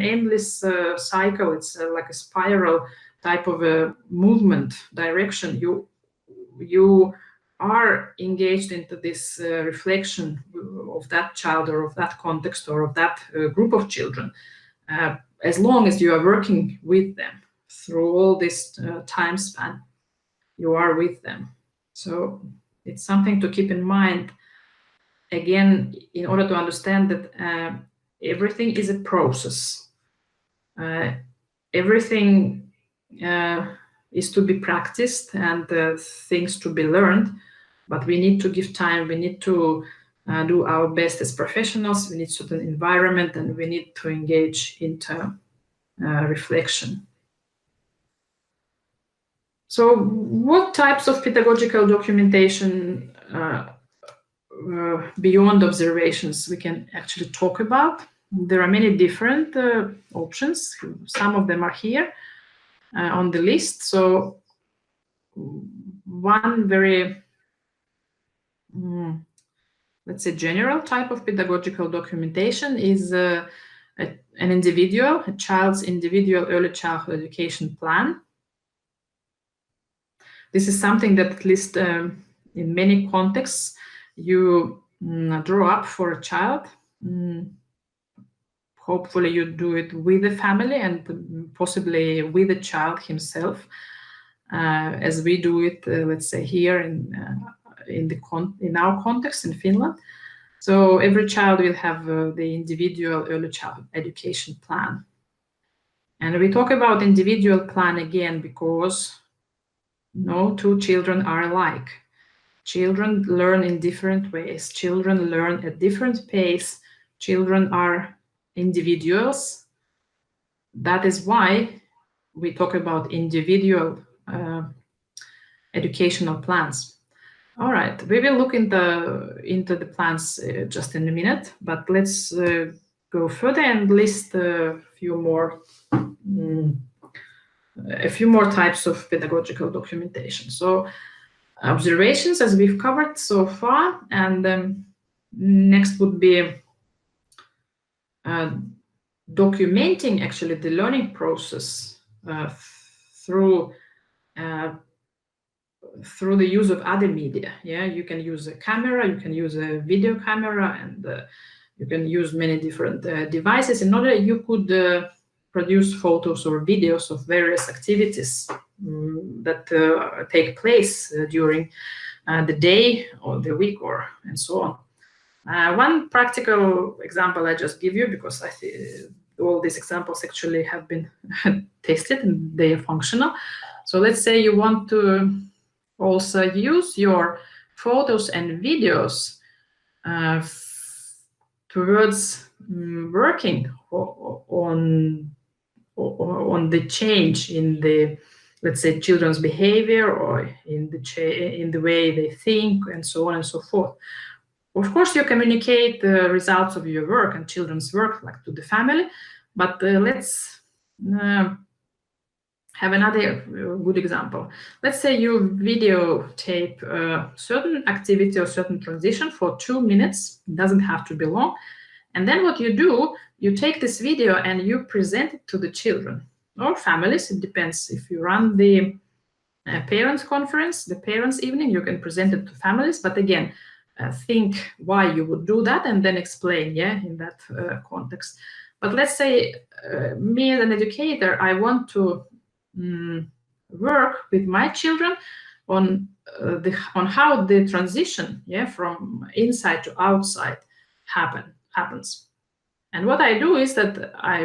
A: endless cycle. It's like a spiral type of a movement direction. You are engaged into this reflection of that child or of that context or of that group of children, as long as you are working with them through all this time span. You are with them. So it's something to keep in mind, again, in order to understand that everything is a process. Everything is to be practiced and things to be learned, but we need to give time. We need to do our best as professionals. We need certain environment, and we need to engage into reflection. So what types of pedagogical documentation beyond observations we can actually talk about? There are many different options. Some of them are here on the list. So one very, let's say, general type of pedagogical documentation is an individual, a child's individual early childhood education plan. This is something that, at least in many contexts, you draw up for a child. Hopefully you do it with the family and possibly with the child himself, as we do it, let's say, here in our context in Finland. So every child will have the individual early childhood education plan. And we talk about individual plan again because no two children are alike. Children learn in different ways. Children learn at different pace. Children are individuals. That is why we talk about individual educational plans. All right, we will look into the plans just in a minute, but let's go further and list a few more types of pedagogical documentation. So observations, as we've covered so far, and next would be documenting actually the learning process through the use of other media. Yeah, you can use a camera, you can use a video camera, and you can use many different devices. In order, you could produce photos or videos of various activities that take place during the day or the week and so on. One practical example I just give you, because I think all these examples actually have been tested and they are functional. So let's say you want to also use your photos and videos towards working on the change in the, let's say, children's behavior or in the way they think and so on and so forth. Of course, you communicate the results of your work and children's work like to the family, but let's have another good example. Let's say you videotape a certain activity or certain transition for 2 minutes. It doesn't have to be long. And then what you do, you take this video and you present it to the children or families. It depends. If you run the parents conference, the parents evening, you can present it to families. But again, think why you would do that and then explain, yeah, in that context. But let's say me as an educator, I want to work with my children on how the transition, yeah, from inside to outside happens. And what I do is that I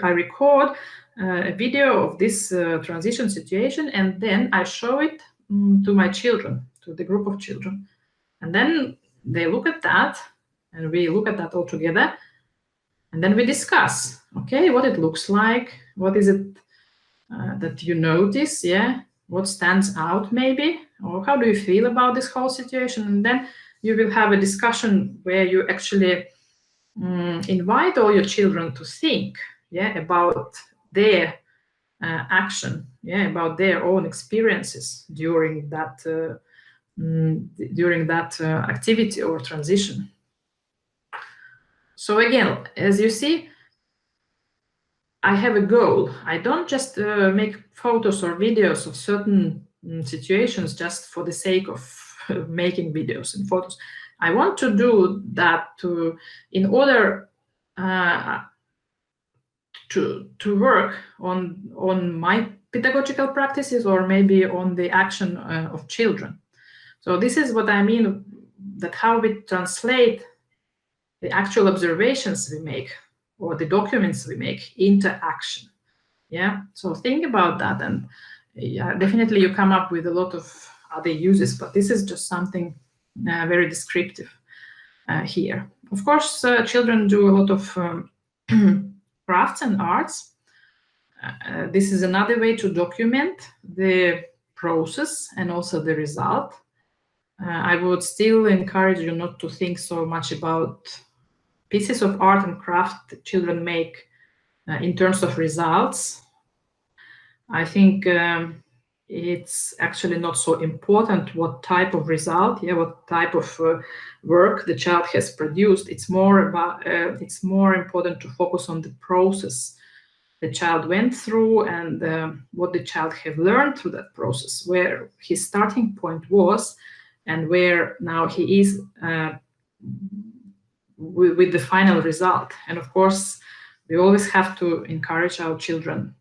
A: record a video of this transition situation, and then I show it to my children, to the group of children. And then they look at that, and we look at that all together. And then we discuss, okay, what it looks like, what is it that you notice, yeah, what stands out maybe, or how do you feel about this whole situation? And then you will have a discussion where you actually invite all your children to think, yeah, about their action, yeah, about their own experiences during that activity or transition. So again, as you see, I have a goal. I don't just make photos or videos of certain situations just for the sake of making videos and photos. I want to do that in order to work on my pedagogical practices or maybe on the action of children. So this is what I mean, that how we translate the actual observations we make or the documents we make into action. Yeah, so think about that, and yeah, definitely you come up with a lot of other uses, but this is just something very descriptive here. Of course, children do a lot of crafts and arts, This is another way to document the process and also the result. I would still encourage you not to think so much about pieces of art and craft that children make in terms of results. I think it's actually not so important what type of result, what type of work the child has produced. It's more important to focus on the process the child went through and what the child have learned through that process, where his starting point was and where now he is with the final result. And of course, we always have to encourage our children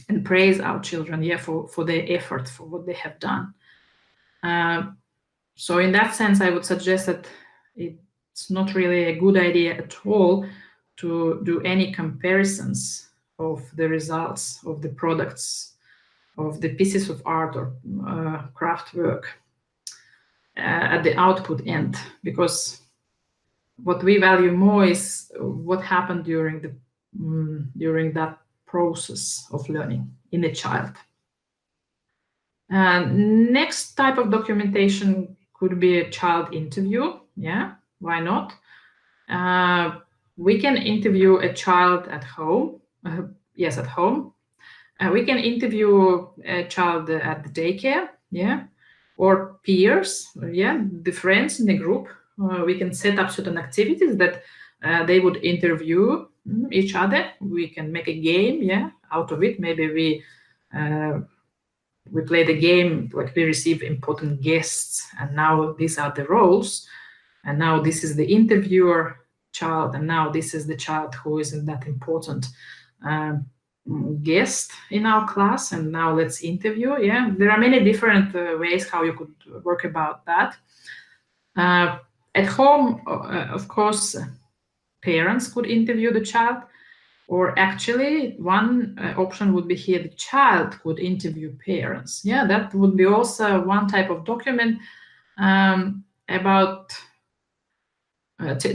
A: and praise our children, for their effort, for what they have done. So in that sense, I would suggest that it's not really a good idea at all to do any comparisons of the results of the products, of the pieces of art or craft work at the output end, because what we value more is what happened during that process of learning in a child. Next type of documentation could be a child interview. Why not? We can interview a child at home. At home. We can interview a child at the daycare, or peers, the friends in the group. We can set up certain activities that they would interview each other. We can make a game, out of it. Maybe we play the game like we receive important guests, and now these are the roles, and now this is the interviewer child, and now this is the child who isn't that important guest in our class, and now let's interview. There are many different ways how you could work about that. At home, of course, parents could interview the child, or actually one option would be here, the child could interview parents. That would be also one type of document about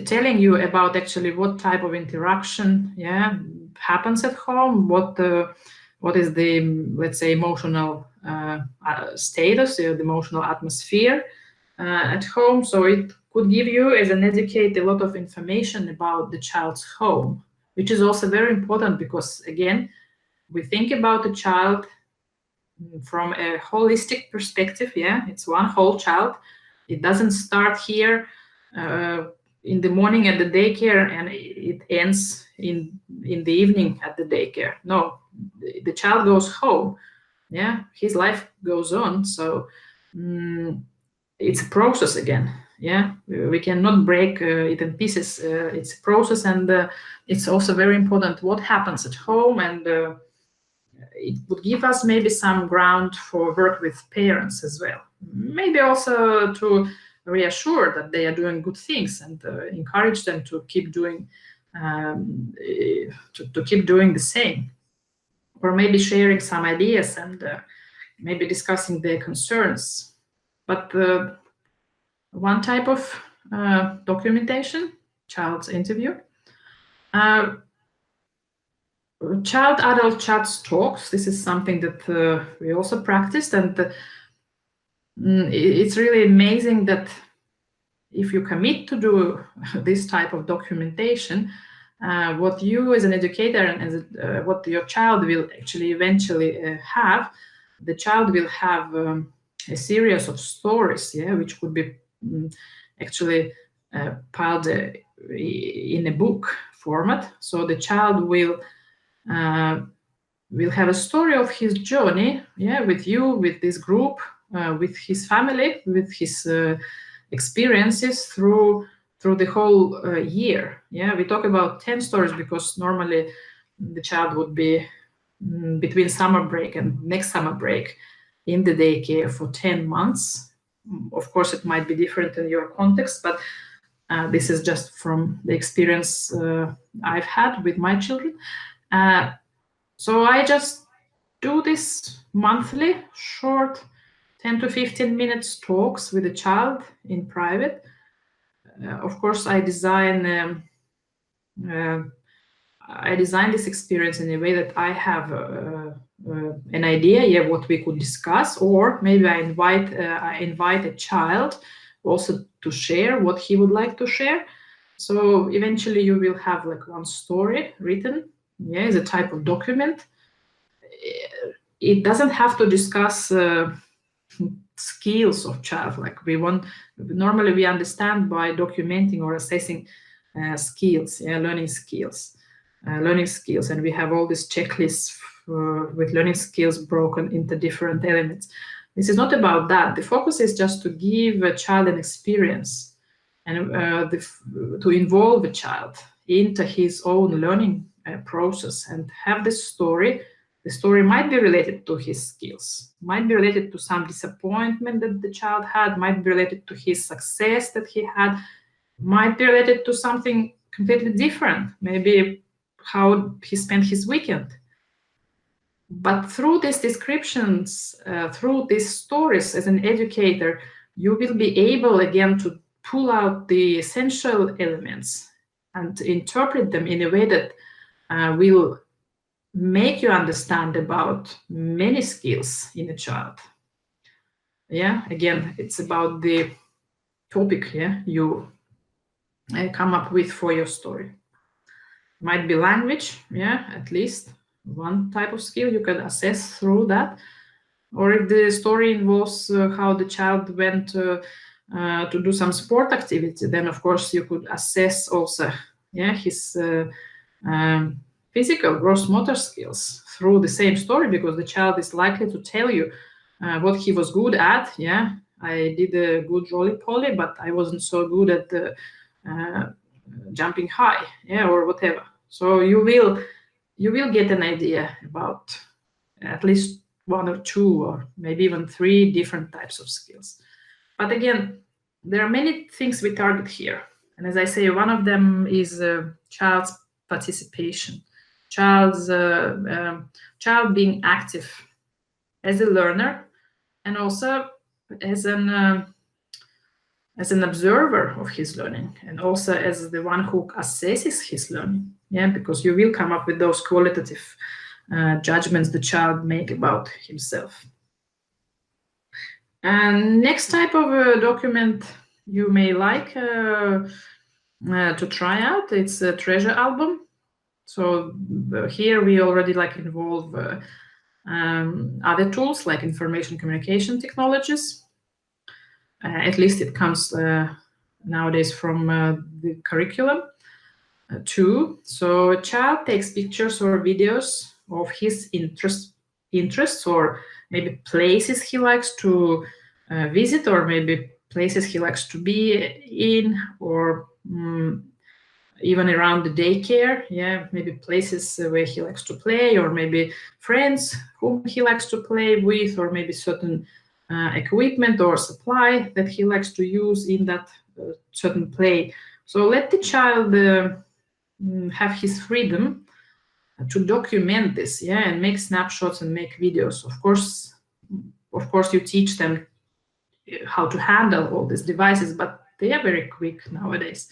A: telling you about actually what type of interaction happens at home, what is the, let's say, emotional status, the emotional atmosphere at home. So it could give you, as an educator, a lot of information about the child's home, which is also very important because, again, we think about the child from a holistic perspective. It's one whole child. It doesn't start here in the morning at the daycare and it ends in the evening at the daycare. No, the child goes home. His life goes on. So it's a process again. We cannot break it in pieces. It's a process, and it's also very important what happens at home, and it would give us maybe some ground for work with parents as well. Maybe also to reassure that they are doing good things and encourage them to keep doing to keep doing the same, or maybe sharing some ideas and maybe discussing their concerns. But one type of documentation, child's interview. Child-adult chats talks. This is something that we also practiced, and it's really amazing that if you commit to do this type of documentation, what you as an educator and as what your child will actually eventually have, the child will have a series of stories, which could be actually piled in a book format. So the child will have a story of his journey, with you, with this group, with his family, with his experiences through the whole year. We talk about 10 stories because normally the child would be between summer break and next summer break in the daycare for 10 months. Of course, it might be different in your context, but this is just from the experience I've had with my children. So I just do this monthly, short 10 to 15 minutes talks with the child in private. Of course, I design I designed this experience in a way that I have an idea, what we could discuss, or maybe I invite a child also to share what he would like to share. So eventually you will have like one story written, as a type of document. It doesn't have to discuss skills of child. Like normally we understand by documenting or assessing skills, learning skills, and we have all these checklists with learning skills broken into different elements. This is not about that. The focus is just to give a child an experience and to involve a child into his own learning process and have this story. The story might be related to his skills, might be related to some disappointment that the child had, might be related to his success that he had, might be related to something completely different, maybe how he spent his weekend. But through these descriptions, through these stories, as an educator, you will be able again to pull out the essential elements and interpret them in a way that will make you understand about many skills in a child. Again, it's about the topic you come up with for your story. Might be language, at least one type of skill you can assess through that. Or if the story involves how the child went to do some sport activity, then of course you could assess also his physical gross motor skills through the same story, because the child is likely to tell you what he was good at. I did a good roly-poly, but I wasn't so good at the jumping high, or whatever. So you will get an idea about at least one or two or maybe even three different types of skills. But again, there are many things we target here. And as I say, one of them is child's participation, child being active as a learner and also as an observer of his learning, and also as the one who assesses his learning, because you will come up with those qualitative judgments the child make about himself. And next type of document you may like to try out, it's a treasure album. So here we already involve other tools like information communication technologies. At least it comes nowadays from the curriculum too. So a child takes pictures or videos of his interests, or maybe places he likes to visit, or maybe places he likes to be in, or even around the daycare, maybe places where he likes to play, or maybe friends whom he likes to play with, or maybe certain equipment or supply that he likes to use in that certain play. So let the child have his freedom to document this, and make snapshots and make videos. Of course, you teach them how to handle all these devices, but they are very quick nowadays.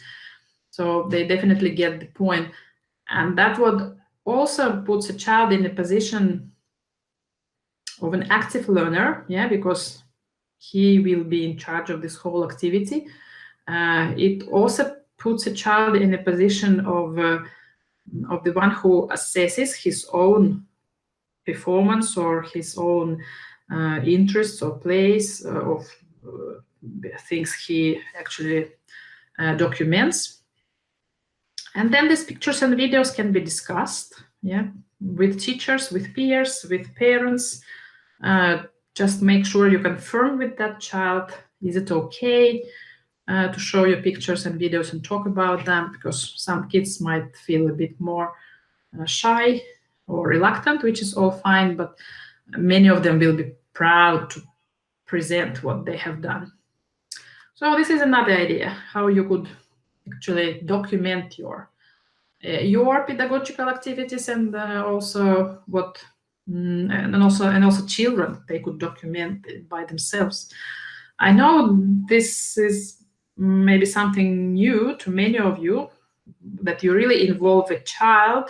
A: So they definitely get the point. And that would also puts a child in a position of an active learner, because he will be in charge of this whole activity. It also puts a child in a position of the one who assesses his own performance or his own interests or plays of things he actually documents. And then these pictures and videos can be discussed, with teachers, with peers, with parents. Just make sure you confirm with that child, is it okay to show you pictures and videos and talk about them? Because some kids might feel a bit more shy or reluctant, which is all fine, but many of them will be proud to present what they have done. So this is another idea, how you could actually document your pedagogical activities, and also what and also children, they could document it by themselves. I know this is maybe something new to many of you, that you really involve a child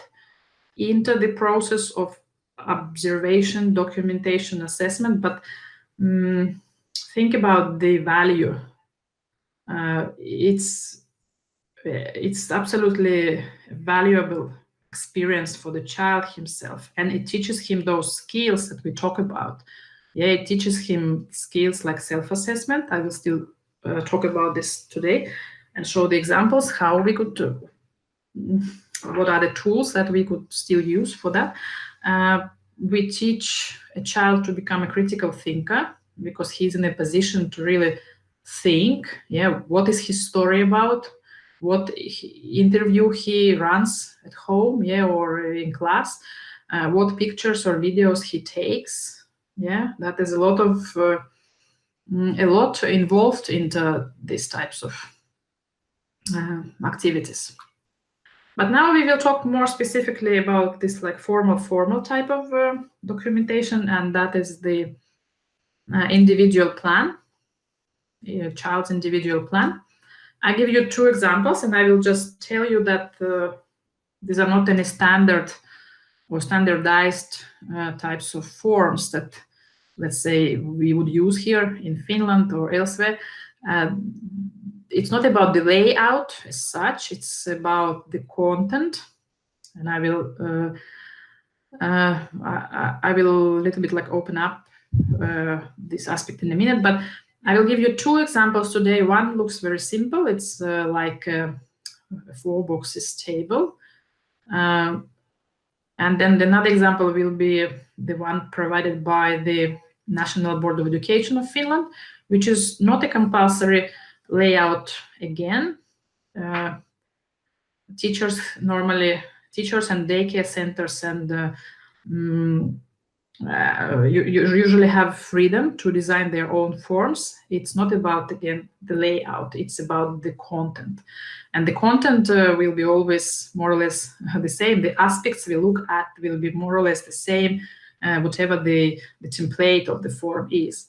A: into the process of observation, documentation, assessment, but think about the value. It's absolutely valuable experience for the child himself, and it teaches him those skills that we talk about. Yeah, it teaches him skills like self-assessment. I will still talk about this today and show the examples how we could what are the tools that we could still use for that. We teach a child to become a critical thinker because he's in a position to really think, yeah, what is his story about, what interview he runs at home, yeah, or in class, what pictures or videos he takes. Yeah, that is a lot involved into these types of activities. But now we will talk more specifically about this like formal type of documentation, and that is the individual plan, child's individual plan. I give you two examples, and I will just tell you that these are not any standard or standardized types of forms that, let's say, we would use here in Finland or elsewhere. It's not about the layout as such, it's about the content. And I will a little bit like open up this aspect in a minute, but I will give you two examples today. One looks very simple. It's like a 4 boxes table. And then another example will be the one provided by the National Board of Education of Finland, which is not a compulsory layout again. Teachers and daycare centers and you usually have freedom to design their own forms. It's not about, again, the layout, it's about the content. And the content will be always more or less the same. The aspects we look at will be more or less the same, whatever the template of the form is.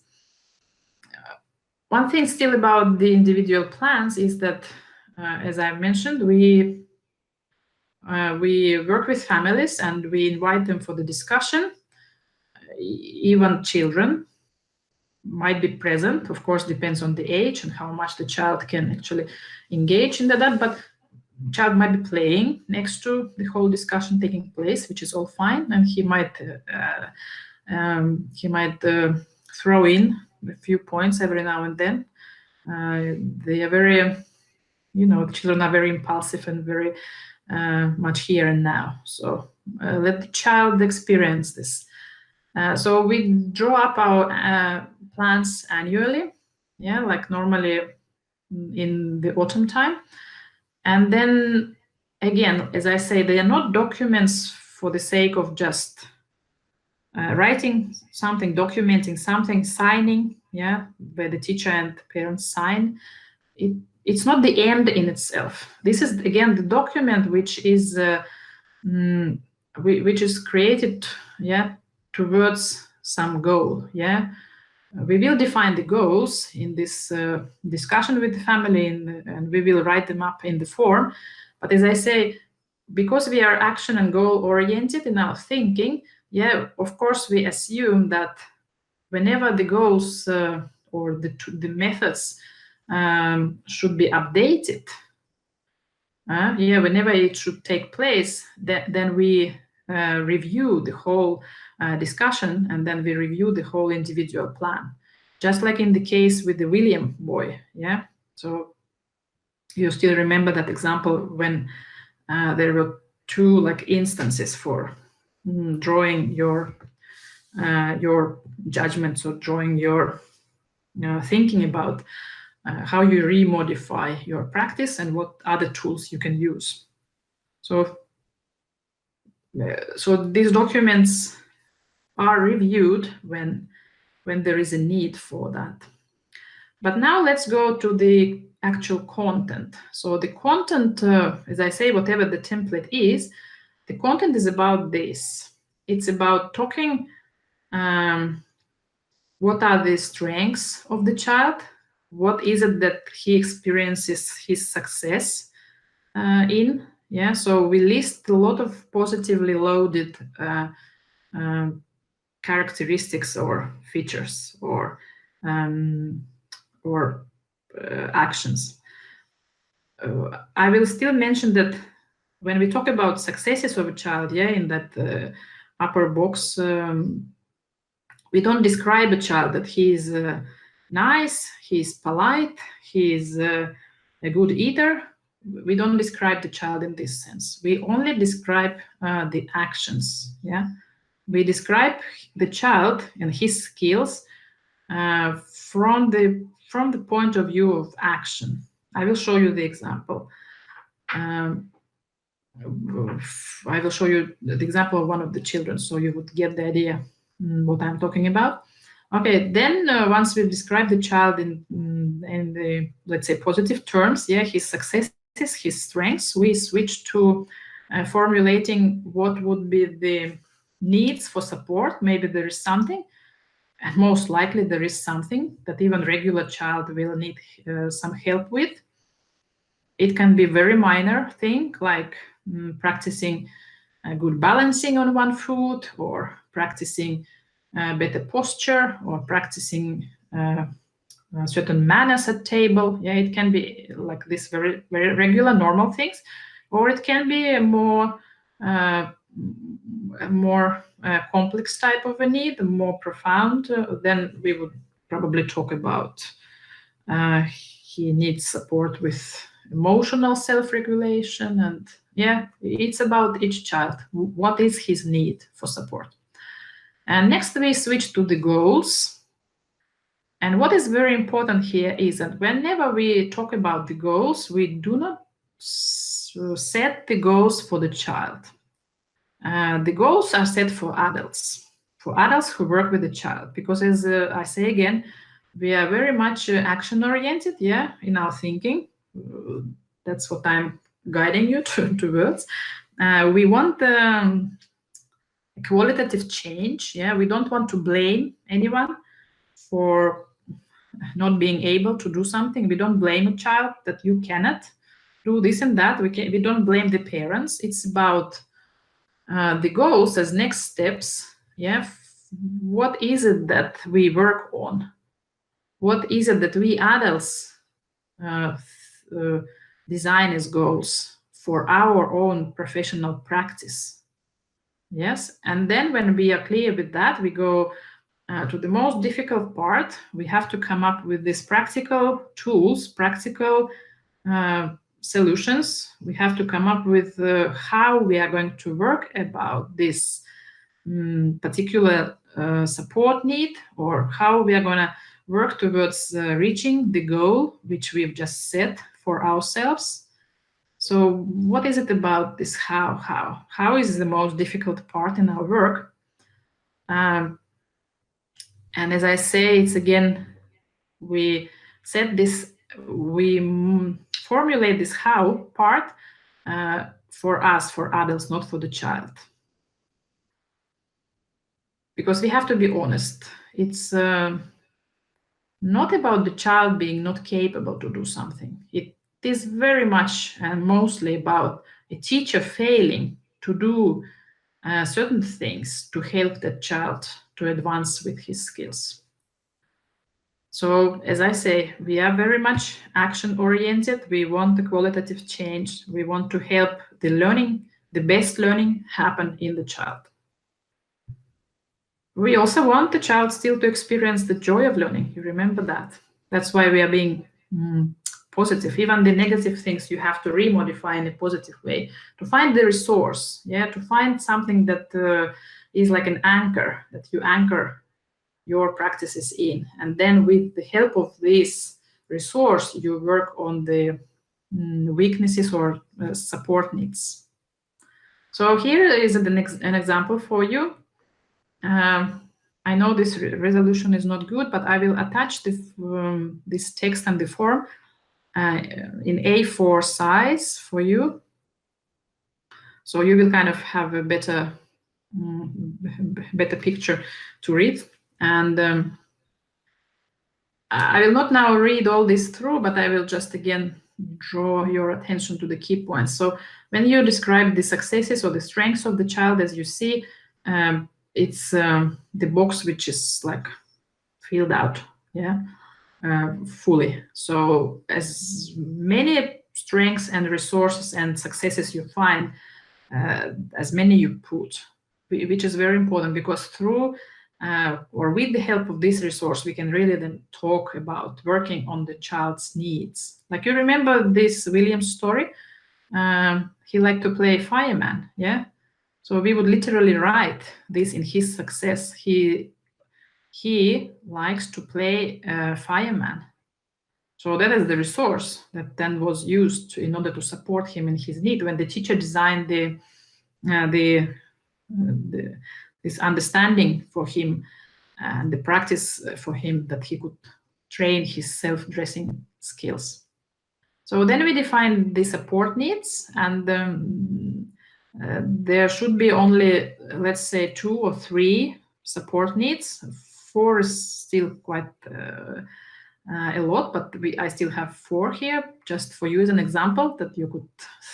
A: One thing still about the individual plans is that, as I mentioned, we work with families and we invite them for the discussion. Even children might be present. Of course, depends on the age and how much the child can actually engage in that. But child might be playing next to the whole discussion taking place, which is all fine, and he might throw in a few points every now and then. They are very, children are very impulsive and very much here and now. So let the child experience this. So we draw up our plans annually, yeah, like normally in the autumn time. And then again, as I say, they are not documents for the sake of just writing something, documenting something, signing, yeah, where the teacher and the parents sign. It's not the end in itself. This is, again, the document which is created, yeah, towards some goal. Yeah, we will define the goals in this discussion with the family, and we will write them up in the form. But as I say, because we are action and goal oriented in our thinking, yeah, of course we assume that whenever the goals or the methods should be updated, yeah, whenever it should take place, then we review the whole discussion, and then we review the whole individual plan, just like in the case with the William boy. Yeah, so you still remember that example when there were two like instances for drawing your judgments, or drawing your thinking about how you remodify your practice and what other tools you can use. So these documents are reviewed when there is a need for that. But now let's go to the actual content. So the content, as I say, whatever the template is, the content is about this. It's about talking what are the strengths of the child, what is it that he experiences his success in Yeah, so we list a lot of positively loaded characteristics or features or um, actions. I will still mention that when we talk about successes of a child, yeah, in that upper box, we don't describe a child that he is nice, he's polite, he's a good eater. We don't describe the child in this sense. We only describe the actions. Yeah, we describe the child and his skills from the point of view of action. I will show you the example. Um, I will show you the example of one of the children, so you would get the idea what I'm talking about. Okay, then once we've described the child in the, let's say, positive terms, yeah, his successes, his strengths, we switch to formulating what would be the needs for support. Maybe there is something, and most likely there is something that even regular child will need some help with. It can be very minor thing like practicing good balancing on one foot, or practicing better posture, or practicing certain manners at table. Yeah, it can be like this very very regular normal things, or it can be a more complex type of a need, more profound. Then we would probably talk about he needs support with emotional self-regulation, and yeah, it's about each child. What is his need for support? And next we switch to the goals. And what is very important here is that whenever we talk about the goals, we do not set the goals for the child. The goals are set for adults who work with the child, because as I say again, we are very much action oriented, yeah, in our thinking. That's what I'm guiding you towards. We want qualitative change, yeah. We don't want to blame anyone for not being able to do something. We don't blame a child that you cannot do this and that. We don't blame the parents. It's about the goals as next steps. Yeah, what is it that we work on? What is it that we adults uh, uh, design as goals for our own professional practice? Yes, and then when we are clear with that, we go to the most difficult part. We have to come up with these practical tools, practical solutions. We have to come up with how we are going to work about this particular support need, or how we are going to work towards reaching the goal which we've just set for ourselves. So what is it about this how is the most difficult part in our work? And as I say, it's again, we set this, we formulate this how part for us, for adults, not for the child. Because we have to be honest. It's not about the child being not capable to do something. It is very much and mostly about a teacher failing to do certain things to help that child to advance with his skills. So, as I say, we are very much action oriented. We want the qualitative change. We want to help the learning, the best learning, happen in the child. We also want the child still to experience the joy of learning. You remember that. That's why we are being positive. Even the negative things you have to remodify in a positive way to find the resource. Yeah, to find something that is like an anchor, that you anchor your practices in, and then with the help of this resource you work on the weaknesses or support needs. So here is an example for you. I know this resolution is not good, but I will attach this text and the form in A4 size for you, so you will kind of have a better picture to read. And I will not now read all this through, but I will just again draw your attention to the key points. So when you describe the successes or the strengths of the child, as you see, it's the box which is like filled out, yeah, fully. So as many strengths and resources and successes you find, as many you put, which is very important, because through or with the help of this resource, we can really then talk about working on the child's needs. Like, you remember this William's story? He liked to play fireman, yeah? So we would literally write this in his success. He likes to play fireman. So that is the resource that then was used in order to support him in his need. When the teacher designed this understanding for him and the practice for him, that he could train his self-dressing skills. So then we define the support needs, and there should be only, let's say, 2 or 3 support needs. 4 is still quite a lot, but I still have 4 here, just for you as an example, that you could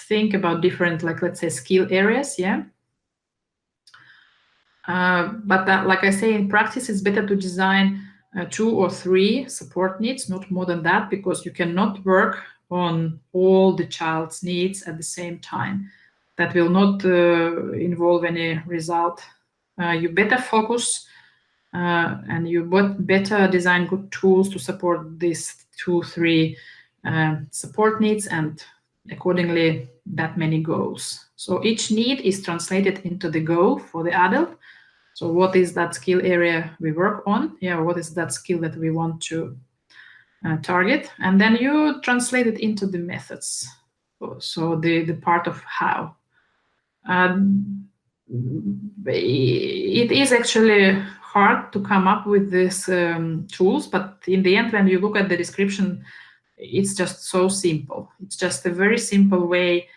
A: think about different, like, let's say, skill areas, yeah. But that, like I say, in practice, it's better to design 2 or 3 support needs, not more than that, because you cannot work on all the child's needs at the same time. That will not involve any result. You better focus and you better design good tools to support these 2, 3 support needs, and accordingly that many goals. So each need is translated into the goal for the adult. So what is that skill area we work on? Yeah, what is that skill that we want to target? And then you translate it into the methods. So the part of how. It is actually hard to come up with these tools, but in the end, when you look at the description, it's just so simple. It's just a very simple way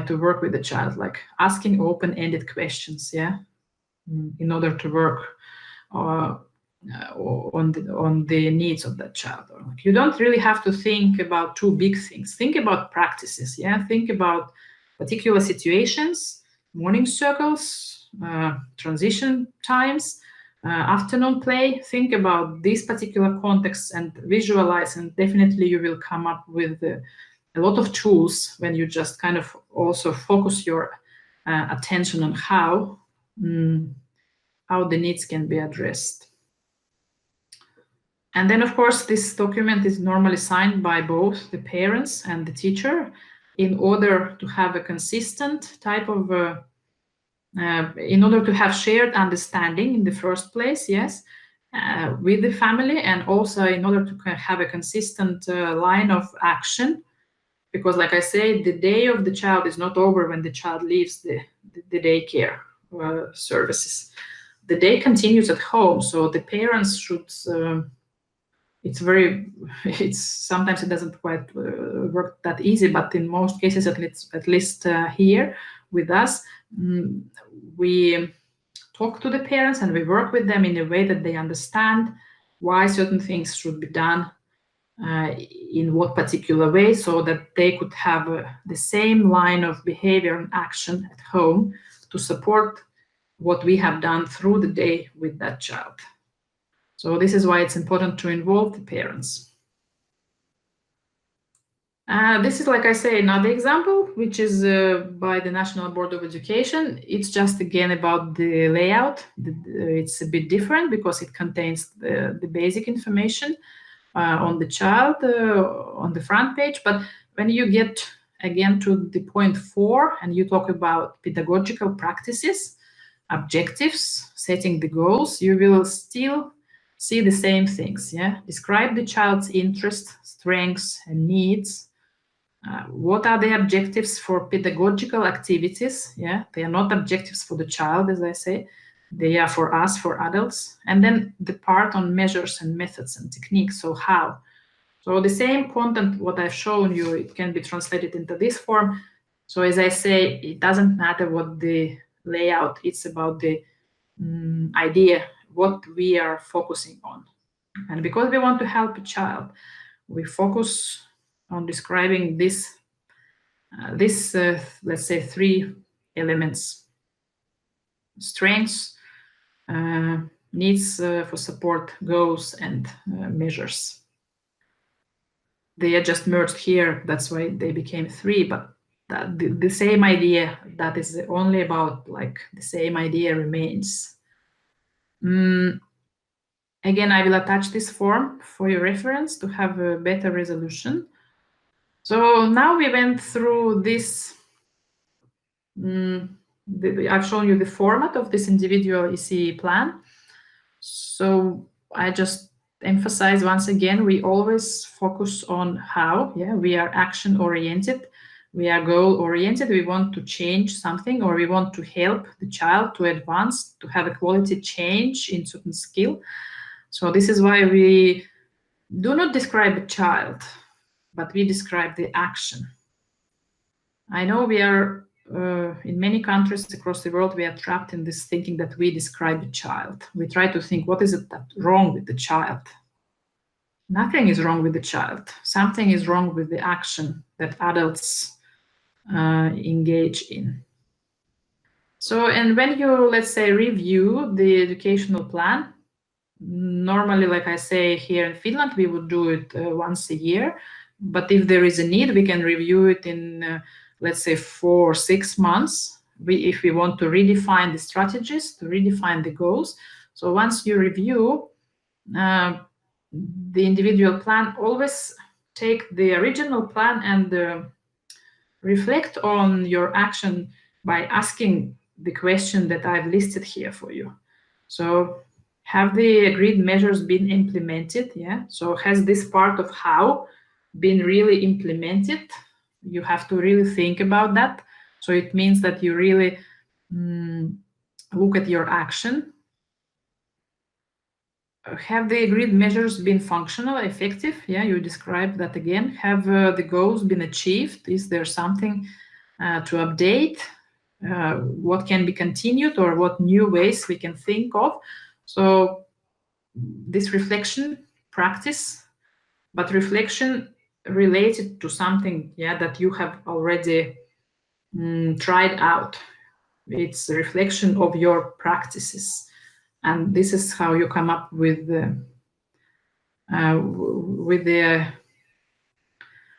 A: to work with the child, like asking open-ended questions, yeah, in order to work on the needs of that child. You don't really have to think about too big things. Think about practices, yeah. Think about particular situations, morning circles, transition times, afternoon play. Think about these particular contexts and visualize, and definitely you will come up with a lot of tools when you just kind of also focus your attention on how the needs can be addressed. And then, of course, this document is normally signed by both the parents and the teacher in order to have a consistent type of, in order to have shared understanding in the first place, yes, with the family, and also in order to have a consistent line of action. Because, like I say, the day of the child is not over when the child leaves the daycare services. The day continues at home, so the parents should it's sometimes it doesn't quite work that easy, but in most cases, at least here with us, we talk to the parents and we work with them in a way that they understand why certain things should be done in what particular way, so that they could have the same line of behavior and action at home to support what we have done through the day with that child. So this is why it's important to involve the parents. This is, like I say, another example, which is by the National Board of Education. It's just, again, about the layout. It's a bit different because it contains the basic information on the child on the front page. But when you get, again, to the point 4 and you talk about pedagogical practices, objectives, setting the goals, you will still see the same things. Yeah, describe the child's interests, strengths, and needs. What are the objectives for pedagogical activities? Yeah, they are not objectives for the child, as I say. They are for us, for adults. And then the part on measures and methods and techniques. So how? So the same content, what I've shown you, it can be translated into this form. So as I say, it doesn't matter what the layout, it's about the idea, what we are focusing on. And because we want to help a child, we focus on describing this, let's say, 3 elements: strengths, needs for support, goals, and measures. They are just merged here, that's why they became 3, but the same idea, that is only about, like, the same idea remains. Again, I will attach this form for your reference to have a better resolution. So now we went through this. I've shown you the format of this individual ECE plan. So I just emphasize once again, we always focus on how. Yeah, we are action oriented, we are goal oriented, we want to change something, or we want to help the child to advance, to have a quality change in certain skill. So this is why we do not describe a child, but we describe the action. I know we are, in many countries across the world, we are trapped in this thinking that we describe a child. We try to think, what is it that's wrong with the child? Nothing is wrong with the child. Something is wrong with the action that adults engage in. So, and when you, let's say, review the educational plan, normally, like I say, here in Finland, we would do it once a year. But if there is a need, we can review it in, let's say, 4 or 6 months. If we want to redefine the strategies, to redefine the goals. So once you review the individual plan, always take the original plan and reflect on your action by asking the question that I've listed here for you. So, have the agreed measures been implemented? Yeah. So has this part of how been really implemented? You have to really think about that. So it means that you really look at your action. Have the agreed measures been functional, effective? Yeah, you described that again. Have the goals been achieved? Is there something to update? What can be continued, or what new ways we can think of? So this reflection practice, but reflection related to something, yeah, that you have already tried out. It's a reflection of your practices, and this is how you come up with the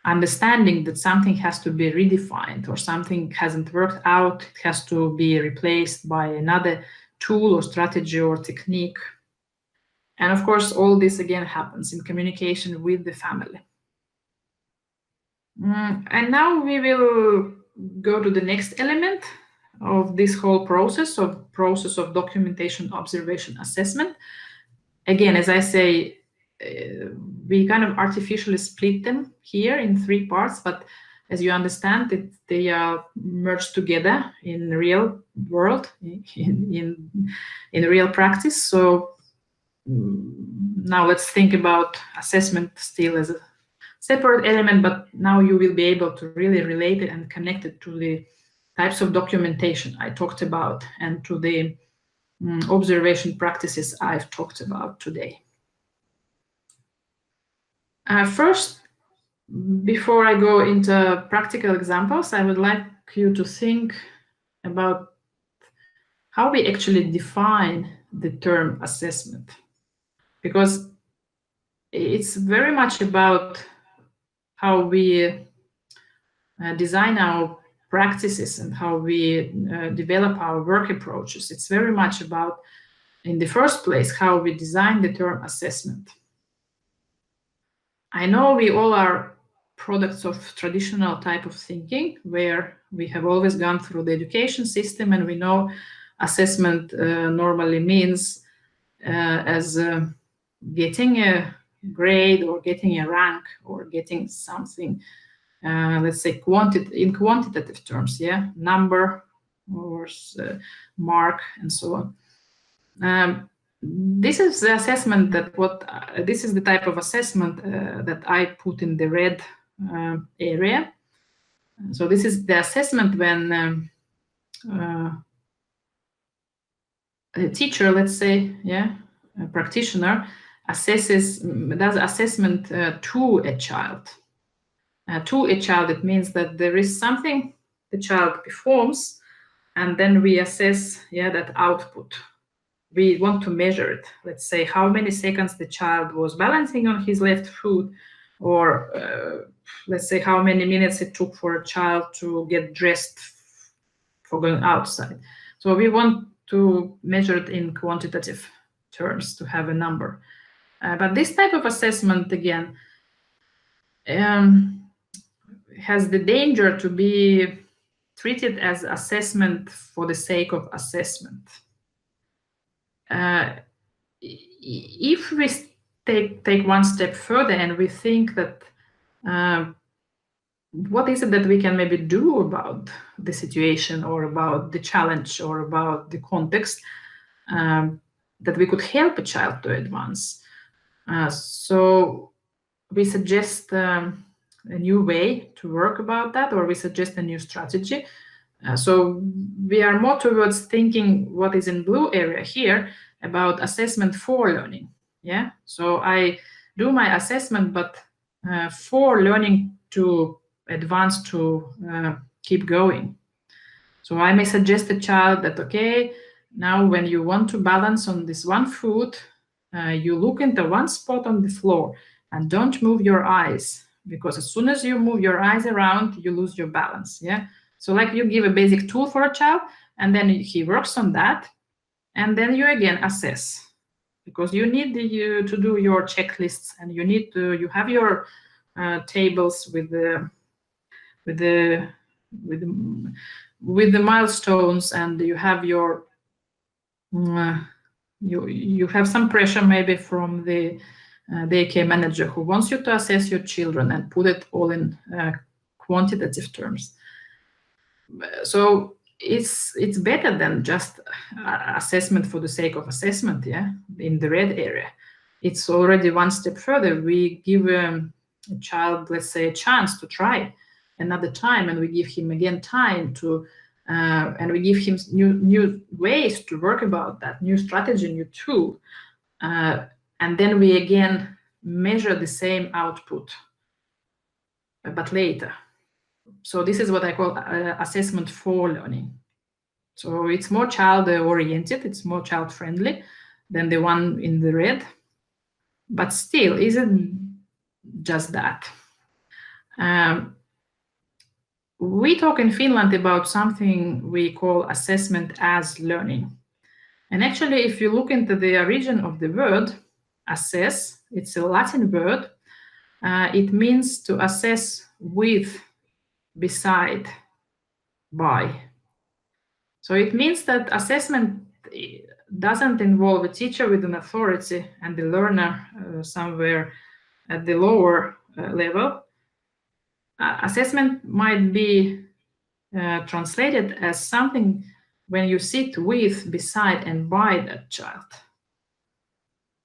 A: understanding that something has to be redefined, or something hasn't worked out, it has to be replaced by another tool or strategy or technique. And of course, all this again happens in communication with the family. And now we will go to the next element of this whole process of documentation, observation, assessment. Again, as I say, we kind of artificially split them here in 3 parts, but as you understand, they are merged together in the real world, in real practice. So now let's think about assessment still as a separate element, but now you will be able to really relate it and connect it to the types of documentation I talked about and to the observation practices I've talked about today. First, before I go into practical examples, I would like you to think about how we actually define the term assessment, because it's very much about how we design our practices and how we develop our work approaches. It's very much about, in the first place, how we design the term assessment. I know we all are products of traditional type of thinking, where we have always gone through the education system, and we know assessment normally means as getting a grade, or getting a rank, or getting something, let's say, in quantitative terms, yeah, number or mark and so on. This is the assessment that this is the type of assessment that I put in the red area. So this is the assessment when a teacher, let's say, yeah, a practitioner does assessment to a child. to a child, it means that there is something the child performs, and then we assess that output. We want to measure it. Let's say how many seconds the child was balancing on his left foot, or let's say how many minutes it took for a child to get dressed for going outside. So we want to measure it in quantitative terms to have a number. But this type of assessment, again, has the danger to be treated as assessment for the sake of assessment. If we take one step further and we think that what is it that we can maybe do about the situation or about the challenge or about the context, that we could help a child to advance. So we suggest a new way to work about that, or we suggest a new strategy. So we are more towards thinking what is in blue area here about assessment for learning. Yeah. So I do my assessment, but for learning to advance, to keep going. So I may suggest a child that, okay, now when you want to balance on this one foot, you look into one spot on the floor and don't move your eyes, because as soon as you move your eyes around, you lose your balance. Yeah. So like you give a basic tool for a child, and then he works on that, and then you again assess, because you need to do your checklists, and you have your tables with the milestones, and you have your you have some pressure maybe from the daycare manager who wants you to assess your children and put it all in quantitative terms. So it's better than just assessment for the sake of assessment. Yeah, in the red area, it's already one step further. We give a child, let's say, a chance to try another time, and we give him again time to and we give him new ways to work about that, new strategy, new tool, and then we again measure the same output, but later. So this is what I call assessment for learning. So it's more child oriented, it's more child friendly than the one in the red, but still isn't just that. We talk in Finland about something we call assessment as learning. And actually, if you look into the origin of the word assess, it's a Latin word. It means to assess with, beside, by. So it means that assessment doesn't involve a teacher with an authority and the learner somewhere at the lower level. Assessment might be translated as something when you sit with, beside, and by that child,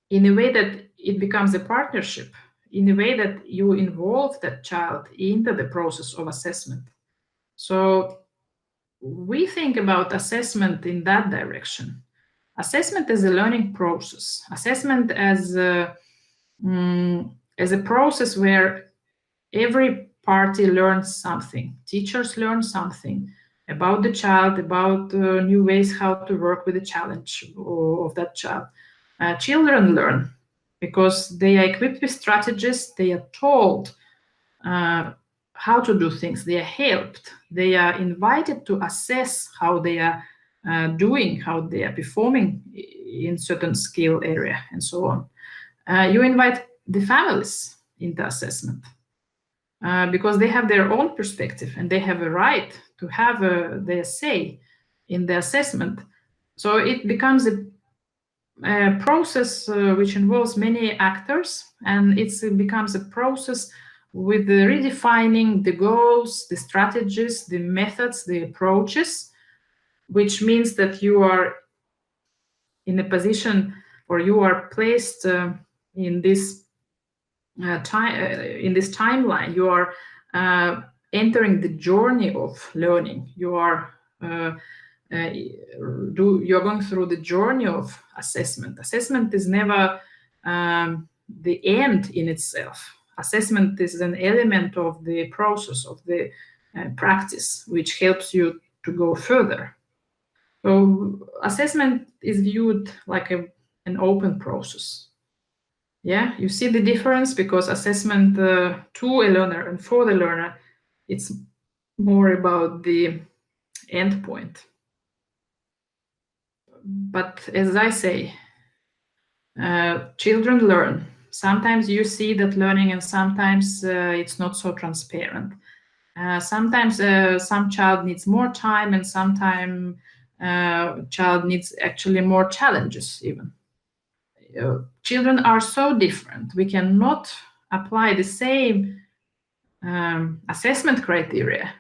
A: in a way that it becomes a partnership, in a way that you involve that child into the process of assessment. So we think about assessment in that direction. Assessment as a learning process. Assessment as a process where every party learns something. Teachers learn something about the child, about new ways how to work with the challenge of that child. Children learn because they are equipped with strategies. They are told how to do things. They are helped. They are invited to assess how they are doing, how they are performing in certain skill area, and so on. You invite the families into assessment because they have their own perspective and they have a right to have their say in the assessment. So it becomes a process which involves many actors, and it becomes a process with the redefining the goals, the strategies, the methods, the approaches, which means that you are in a position, or you are placed in this in this timeline. You are entering the journey of learning. You are you're going through the journey of assessment. Assessment is never the end in itself. assessment is an element of the process of the practice, which helps you to go further. So assessment is viewed like an open process. Yeah, you see the difference, because assessment to a learner and for the learner, it's more about the endpoint. But as I say, children learn. Sometimes you see that learning, and sometimes it's not so transparent. Sometimes some child needs more time, and sometimes child needs actually more challenges even. Children are so different. We cannot apply the same assessment criteria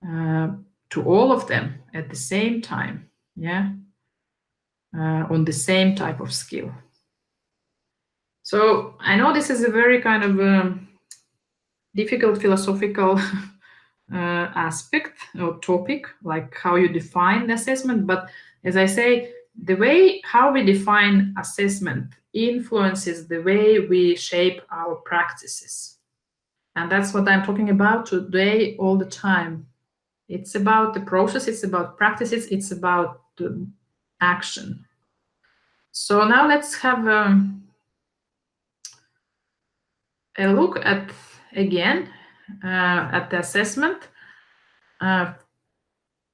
A: to all of them at the same time, yeah, on the same type of skill. So I know this is a very kind of difficult philosophical aspect or topic, like how you define the assessment. But as I say, the way how we define assessment influences the way we shape our practices. And that's what I'm talking about today all the time. It's about the process, it's about practices, it's about action. So now let's have a look at, again, at the assessment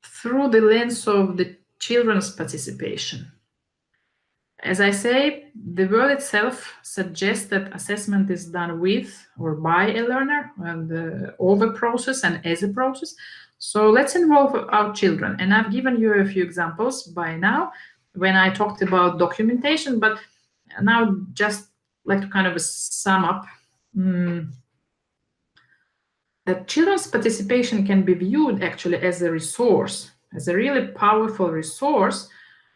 A: through the lens of the children's participation. As I say, the word itself suggests that assessment is done with or by a learner, and of a process and as a process. So let's involve our children. And I've given you a few examples by now when I talked about documentation, but now just like to kind of sum up that children's participation can be viewed actually as a resource, as a really powerful resource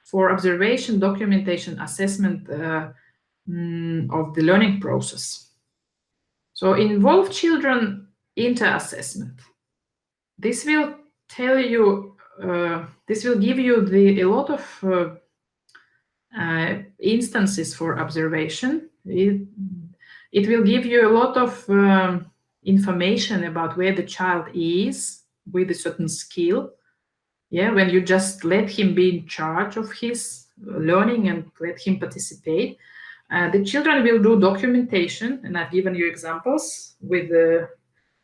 A: for observation, documentation, assessment of the learning process. So involve children into assessment. This will tell you, this will give you a lot of instances for observation. It will give you a lot of information about where the child is with a certain skill. Yeah, when you just let him be in charge of his learning and let him participate. The children will do documentation, and I've given you examples with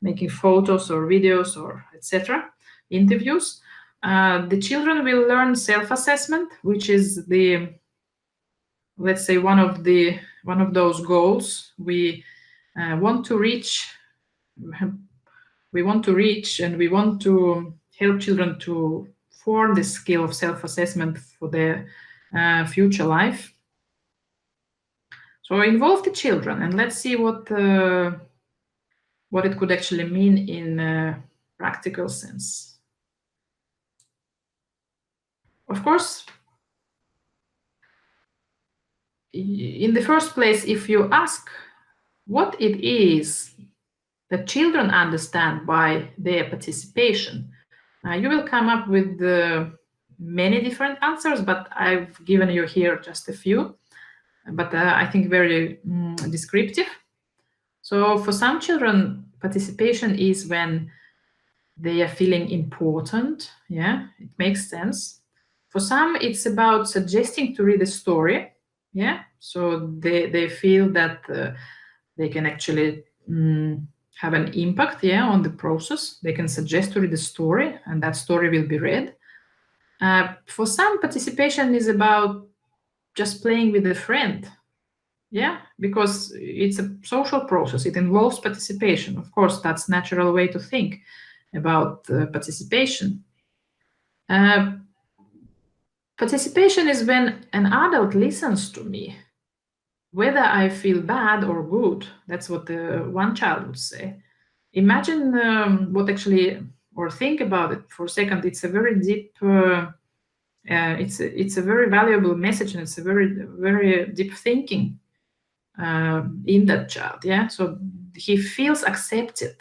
A: making photos or videos or etc. interviews. The children will learn self-assessment, which is the, let's say, one of those goals we want to reach. We want to reach, and we want to help children to form the skill of self-assessment for their future life. So involve the children, and let's see what it could actually mean in a practical sense. Of course, in the first place, if you ask what it is that children understand by their participation, you will come up with many different answers, but I've given you here just a few, but I think very descriptive. So for some children, participation is when they are feeling important. Yeah, it makes sense. For some, it's about suggesting to read a story. Yeah, so they feel that they can actually have an impact, yeah, on the process. They can suggest to read a story, and that story will be read. For some, participation is about just playing with a friend. Yeah, because it's a social process. It involves participation. Of course, that's a natural way to think about participation. Participation is when an adult listens to me, whether I feel bad or good. That's what one child would say. Imagine what actually, or think about it for a second. It's a very deep, it's a very valuable message, and it's a very deep thinking in that child. Yeah, so he feels accepted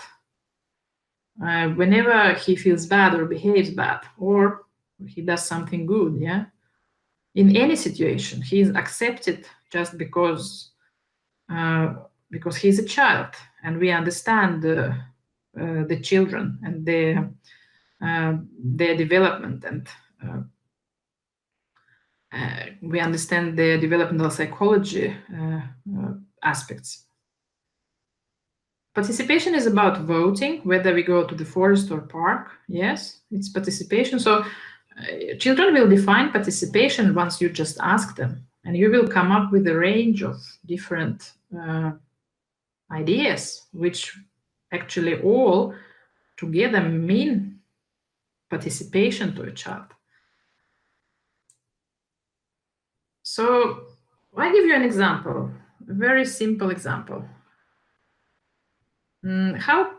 A: whenever he feels bad or behaves bad, or he does something good. Yeah, in any situation, he is accepted just because because he's a child, and we understand the children and their development, and we understand their developmental psychology aspects. Participation is about voting, whether we go to the forest or park. Yes, it's participation. So children will define participation once you just ask them, and you will come up with a range of different ideas, which actually all together mean participation to a child. So I give you an example, a very simple example. How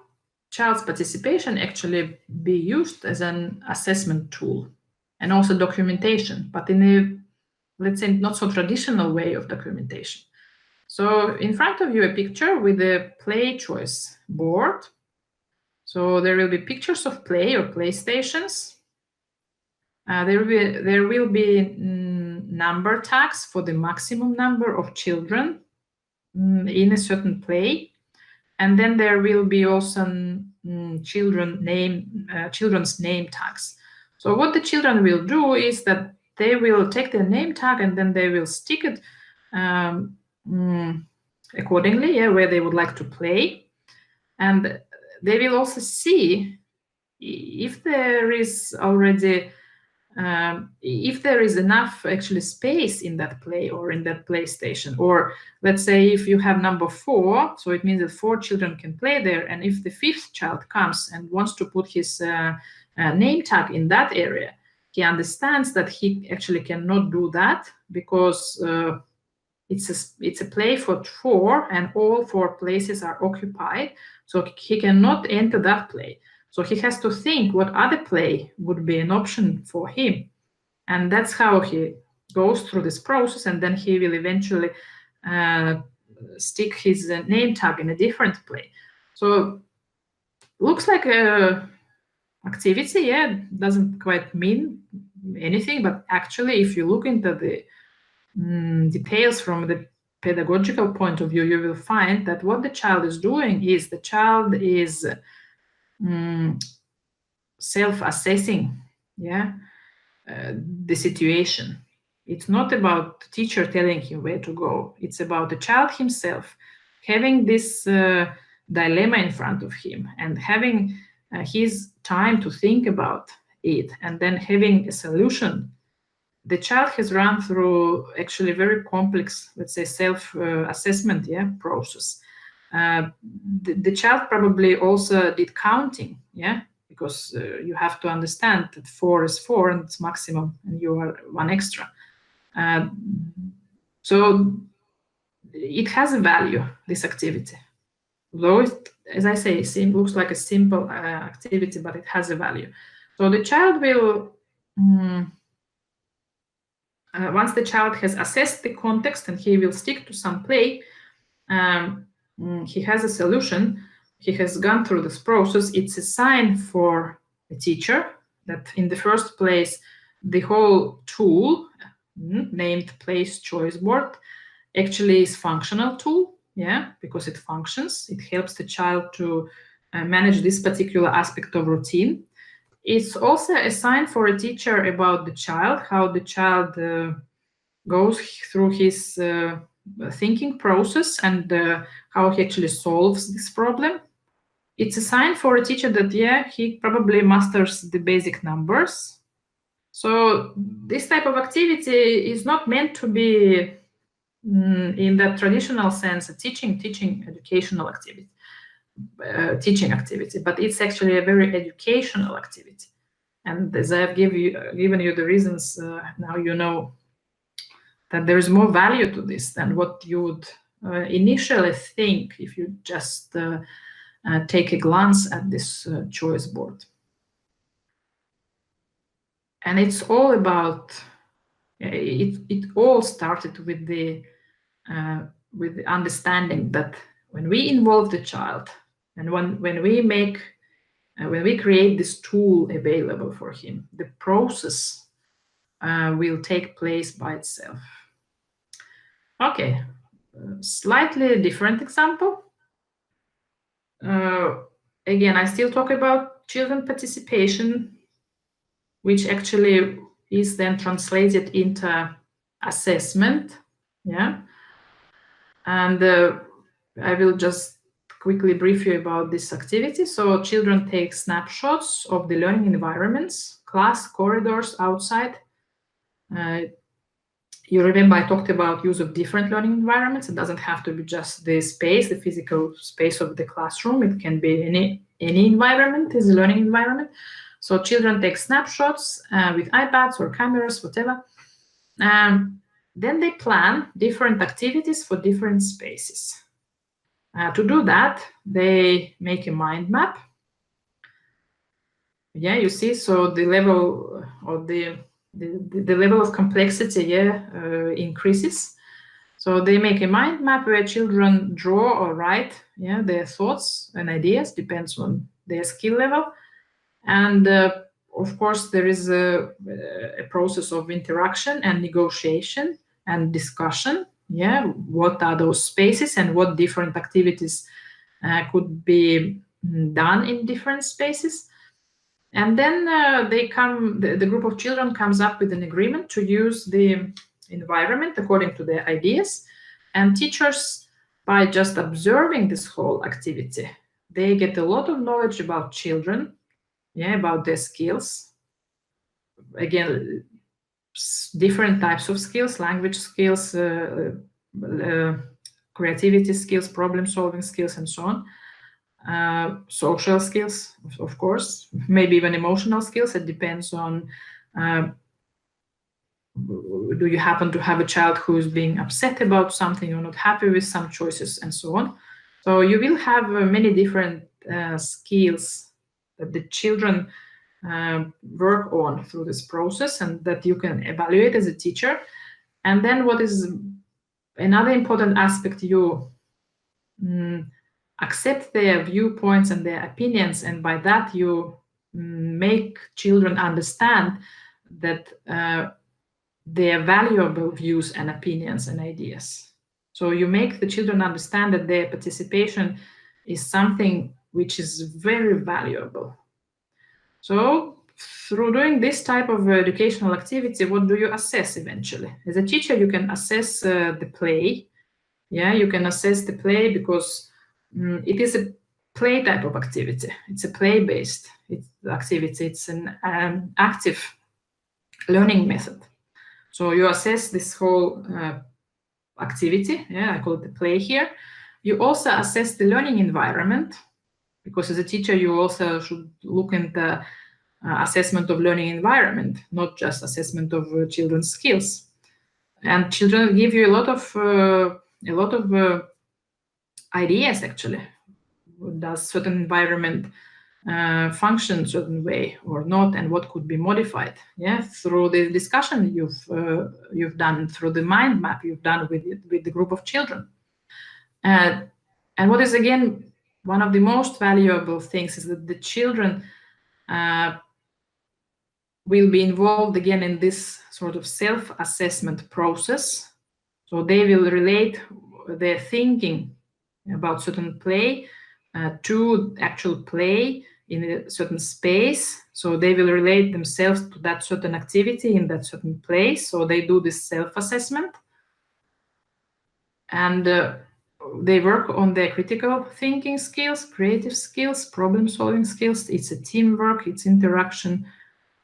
A: child's participation actually be used as an assessment tool and also documentation, but in a, let's say, not so traditional way of documentation. So in front of you, a picture with a play choice board. So there will be pictures of play or playstations. There will be number tags for the maximum number of children in a certain play. And then there will be also children's name tags. So what the children will do is that they will take their name tag and then they will stick it accordingly, where they would like to play. And they will also see if there is already if there is enough actually space in that play or in that PlayStation. Or let's say if you have number 4, so it means that 4 children can play there, and if the 5th child comes and wants to put his name tag in that area, he understands that he actually cannot do that because it's a play for 4 and all 4 places are occupied, so he cannot enter that play. So he has to think what other play would be an option for him. And that's how he goes through this process, and then he will eventually stick his name tag in a different play. So looks like a activity, doesn't quite mean anything, but actually if you look into the details from the pedagogical point of view, you will find that what the child is doing is the child is self-assessing the situation. It's not about the teacher telling him where to go. It's about the child himself having this dilemma in front of him and having his time to think about it and then having a solution. The child has run through actually very complex, let's say, self-assessment process. The child probably also did counting, because you have to understand that 4 is 4 and it's maximum, and you are 1 extra. So it has a value, this activity. Though it, as I say, looks like a simple activity, but it has a value. So the child will, once the child has assessed the context and he will stick to some play, he has a solution. He has gone through this process. It's a sign for a teacher that in the first place, the whole tool named Place Choice Board actually is functional tool, because it functions. It helps the child to manage this particular aspect of routine. It's also a sign for a teacher about the child, how the child goes through his thinking process and how he actually solves this problem. It's a sign for a teacher that, he probably masters the basic numbers. So this type of activity is not meant to be, in the traditional sense, a teaching educational activity, teaching activity, but it's actually a very educational activity. And as I've given you the reasons, now you know that there is more value to this than what you would initially think if you just take a glance at this choice board. And it's all about, it all started with the understanding that when we involve the child and when we create this tool available for him, the process will take place by itself. Okay, slightly different example. Again, I still talk about children participation, which actually is then translated into assessment. Yeah. And I will just quickly brief you about this activity. So children take snapshots of the learning environments, class, corridors, outside. You remember I talked about use of different learning environments. It doesn't have to be just the space, the physical space of the classroom. It can be any environment is a learning environment. So children take snapshots with iPads or cameras, whatever. Then they plan different activities for different spaces. To do that, they make a mind map. Yeah, you see, so the level of the level of complexity increases. So they make a mind map where children draw or write their thoughts and ideas, depends on their skill level. And of course, there is a process of interaction and negotiation and discussion. Yeah, what are those spaces and what different activities could be done in different spaces. And then the group of children comes up with an agreement to use the environment according to their ideas. And teachers, by just observing this whole activity, they get a lot of knowledge about children, about their skills. Again, different types of skills, language skills, creativity skills, problem-solving skills, and so on. Social skills, of course, maybe even emotional skills. It depends on do you happen to have a child who is being upset about something or not happy with some choices and so on. So you will have many different skills that the children work on through this process and that you can evaluate as a teacher. And then what is another important aspect, you accept their viewpoints and their opinions, and by that you make children understand that they are valuable views and opinions and ideas. So you make the children understand that their participation is something which is very valuable. So through doing this type of educational activity, what do you assess eventually? As a teacher, you can assess the play. Yeah, you can assess the play because it is a play type of activity. It's a play-based activity. It's an active learning method. So you assess this whole activity. Yeah, I call it the play here. You also assess the learning environment, because as a teacher, you also should look into assessment of learning environment, not just assessment of children's skills. And children give you a lot of ideas actually. Does certain environment function certain way or not, and what could be modified? Yeah, through the discussion you've done, through the mind map you've done with the group of children. And what is again one of the most valuable things is that the children will be involved again in this sort of self-assessment process. So they will relate their thinking about certain play to actual play in a certain space. So they will relate themselves to that certain activity in that certain place. So they do this self-assessment. And they work on their critical thinking skills, creative skills, problem-solving skills. It's a teamwork, it's interaction.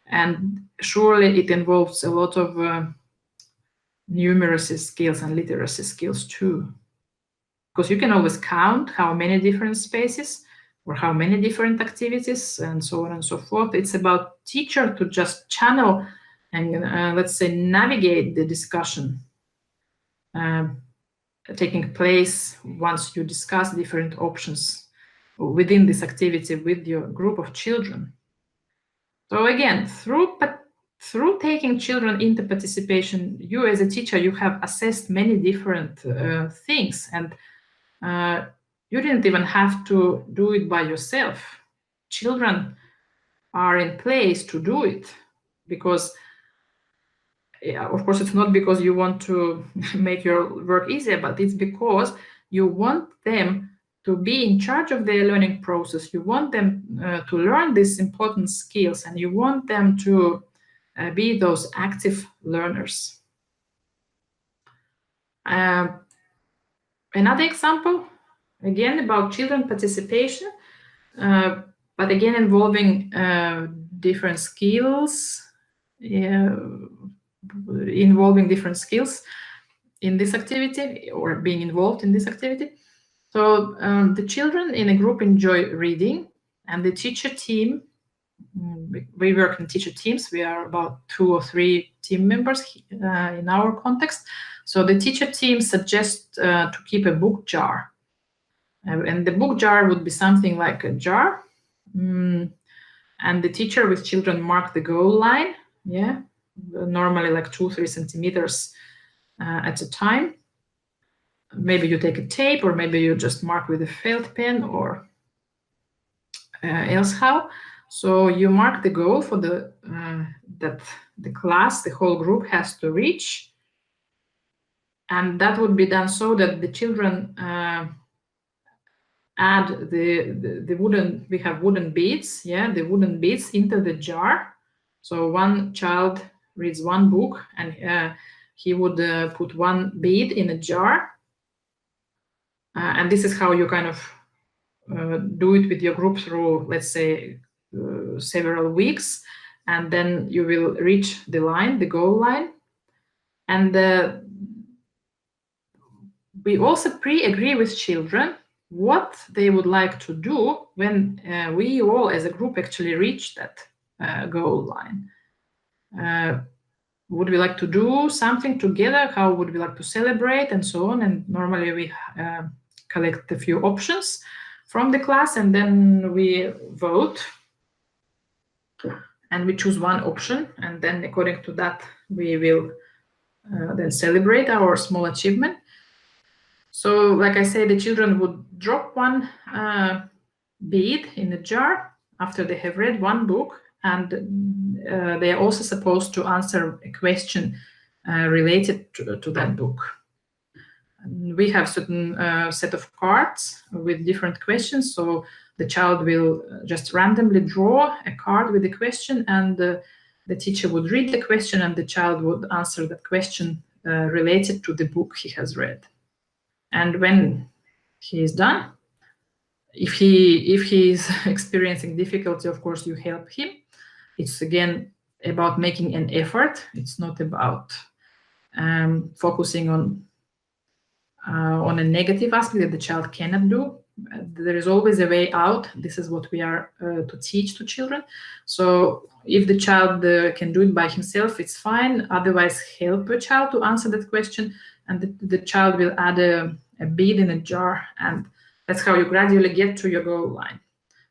A: And surely it involves a lot of numeracy skills and literacy skills too. Because you can always count how many different spaces or how many different activities and so on and so forth. It's about teacher to just channel and let's say navigate the discussion taking place once you discuss different options within this activity with your group of children. So again, through taking children into participation, you as a teacher, you have assessed many different things, and you didn't even have to do it by yourself. Children are in place to do it, because of course, it's not because you want to make your work easier, but it's because you want them to be in charge of their learning process. You want them to learn these important skills, and you want them to be those active learners. Another example, again, about children participation, but again involving different skills, involving different skills in this activity, or being involved in this activity. So the children in a group enjoy reading, and the teacher team, we work in teacher teams. We are about 2 or 3 team members in our context. So the teacher team suggests to keep a book jar. And the book jar would be something like a jar. And the teacher with children mark the goal line, normally like 2-3 centimeters at a time. Maybe you take a tape, or maybe you just mark with a felt pen, or else how. So you mark the goal for that the class, the whole group has to reach, and that would be done so that the children add the wooden. We have wooden beads, the wooden beads into the jar. So one child reads one book, and he would put one bead in a jar, and this is how you kind of do it with your group through, let's say, several weeks, and then you will reach the line, the goal line. And we also pre-agree with children what they would like to do when we all as a group actually reach that goal line. Would we like to do something together? How would we like to celebrate, and so on? And normally we collect a few options from the class, and then we vote, and we choose one option, and then according to that we will then celebrate our small achievement. So like I say, the children would drop one bead in a jar after they have read one book, and they are also supposed to answer a question related to that book. We have certain set of cards with different questions, so the child will just randomly draw a card with a question, and the teacher would read the question, and the child would answer that question related to the book he has read. And when he is done, if he is experiencing difficulty, of course you help him. It's again about making an effort. It's not about focusing on a negative aspect that the child cannot do. There is always a way out. This is what we are to teach to children. So if the child can do it by himself, it's fine. Otherwise, help a child to answer that question, and the child will add a bead in a jar, and that's how you gradually get to your goal line.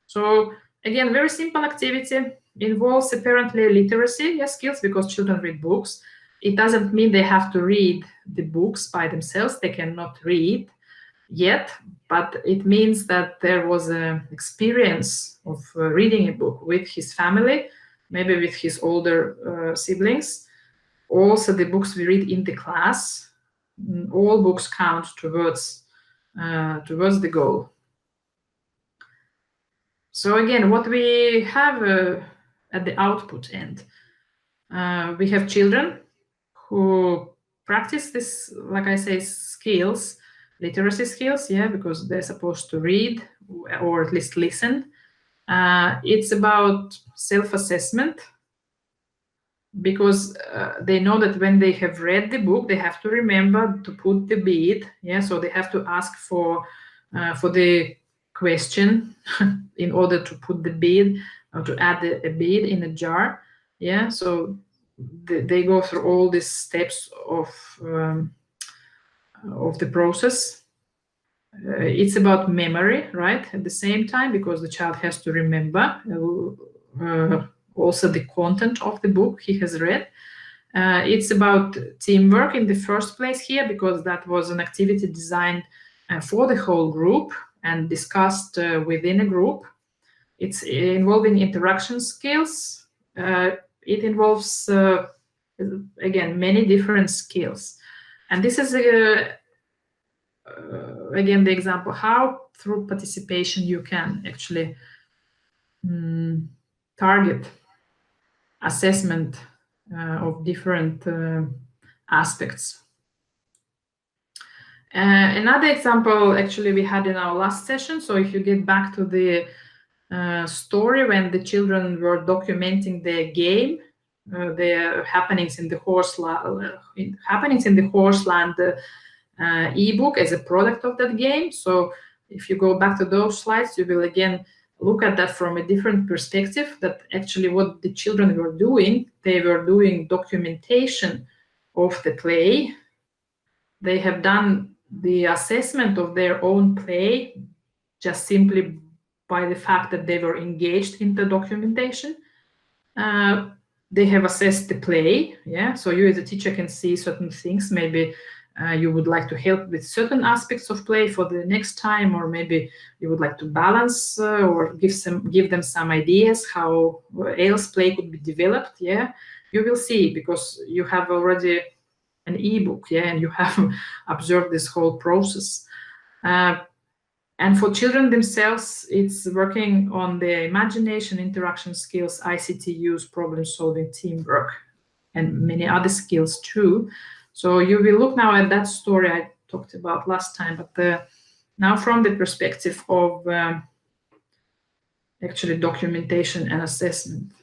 A: So again, very simple activity. Involves apparently literacy skills, because children read books. It doesn't mean they have to read the books by themselves. They cannot read yet, but it means that there was an experience of reading a book with his family, maybe with his older siblings. Also, the books we read in the class, all books count towards the goal. So again, what we have at the output end, we have children who practice this, like I say, skills, literacy skills, because they're supposed to read or at least listen. It's about self-assessment, because they know that when they have read the book, they have to remember to put the bead. So they have to ask for the question in order to put the bead, or to add a bead in a jar. So they go through all these steps of the process. It's about memory, right? At the same time, because the child has to remember also the content of the book he has read. It's about teamwork in the first place here, because that was an activity designed for the whole group and discussed within a group. It's involving interaction skills. It involves again, many different skills. And this is again the example how through participation you can actually target assessment of different aspects. Another example actually we had in our last session. So if you get back to the story when the children were documenting their game, the happenings in the Horseland ebook as a product of that game. So if you go back to those slides, you will again look at that from a different perspective, that actually what the children were doing, they were doing documentation of the play. They have done the assessment of their own play just simply by the fact that they were engaged in the documentation. They have assessed the play, yeah. So you as a teacher can see certain things. Maybe you would like to help with certain aspects of play for the next time, or maybe you would like to balance or give them some ideas how else play could be developed. Yeah, you will see because you have already an ebook, yeah, and you have observed this whole process. And for children themselves, it's working on their imagination, interaction skills, ICT use, problem solving, teamwork, and many other skills too. So you will look now at that story I talked about last time, but now from the perspective of actually documentation and assessment.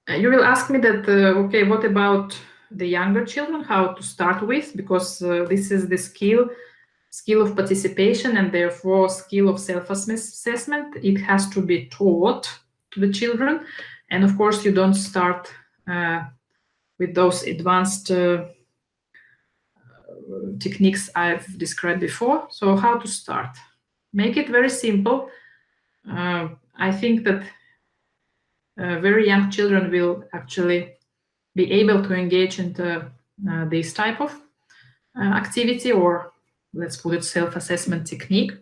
A: You will ask me that, okay, what about the younger children, how to start with? Because this is the skill of participation and therefore skill of self-assessment. It has to be taught to the children. And of course, you don't start with those advanced techniques I've described before. So how to start? Make it very simple. I think that very young children will actually be able to engage into this type of activity, or let's put it self-assessment technique.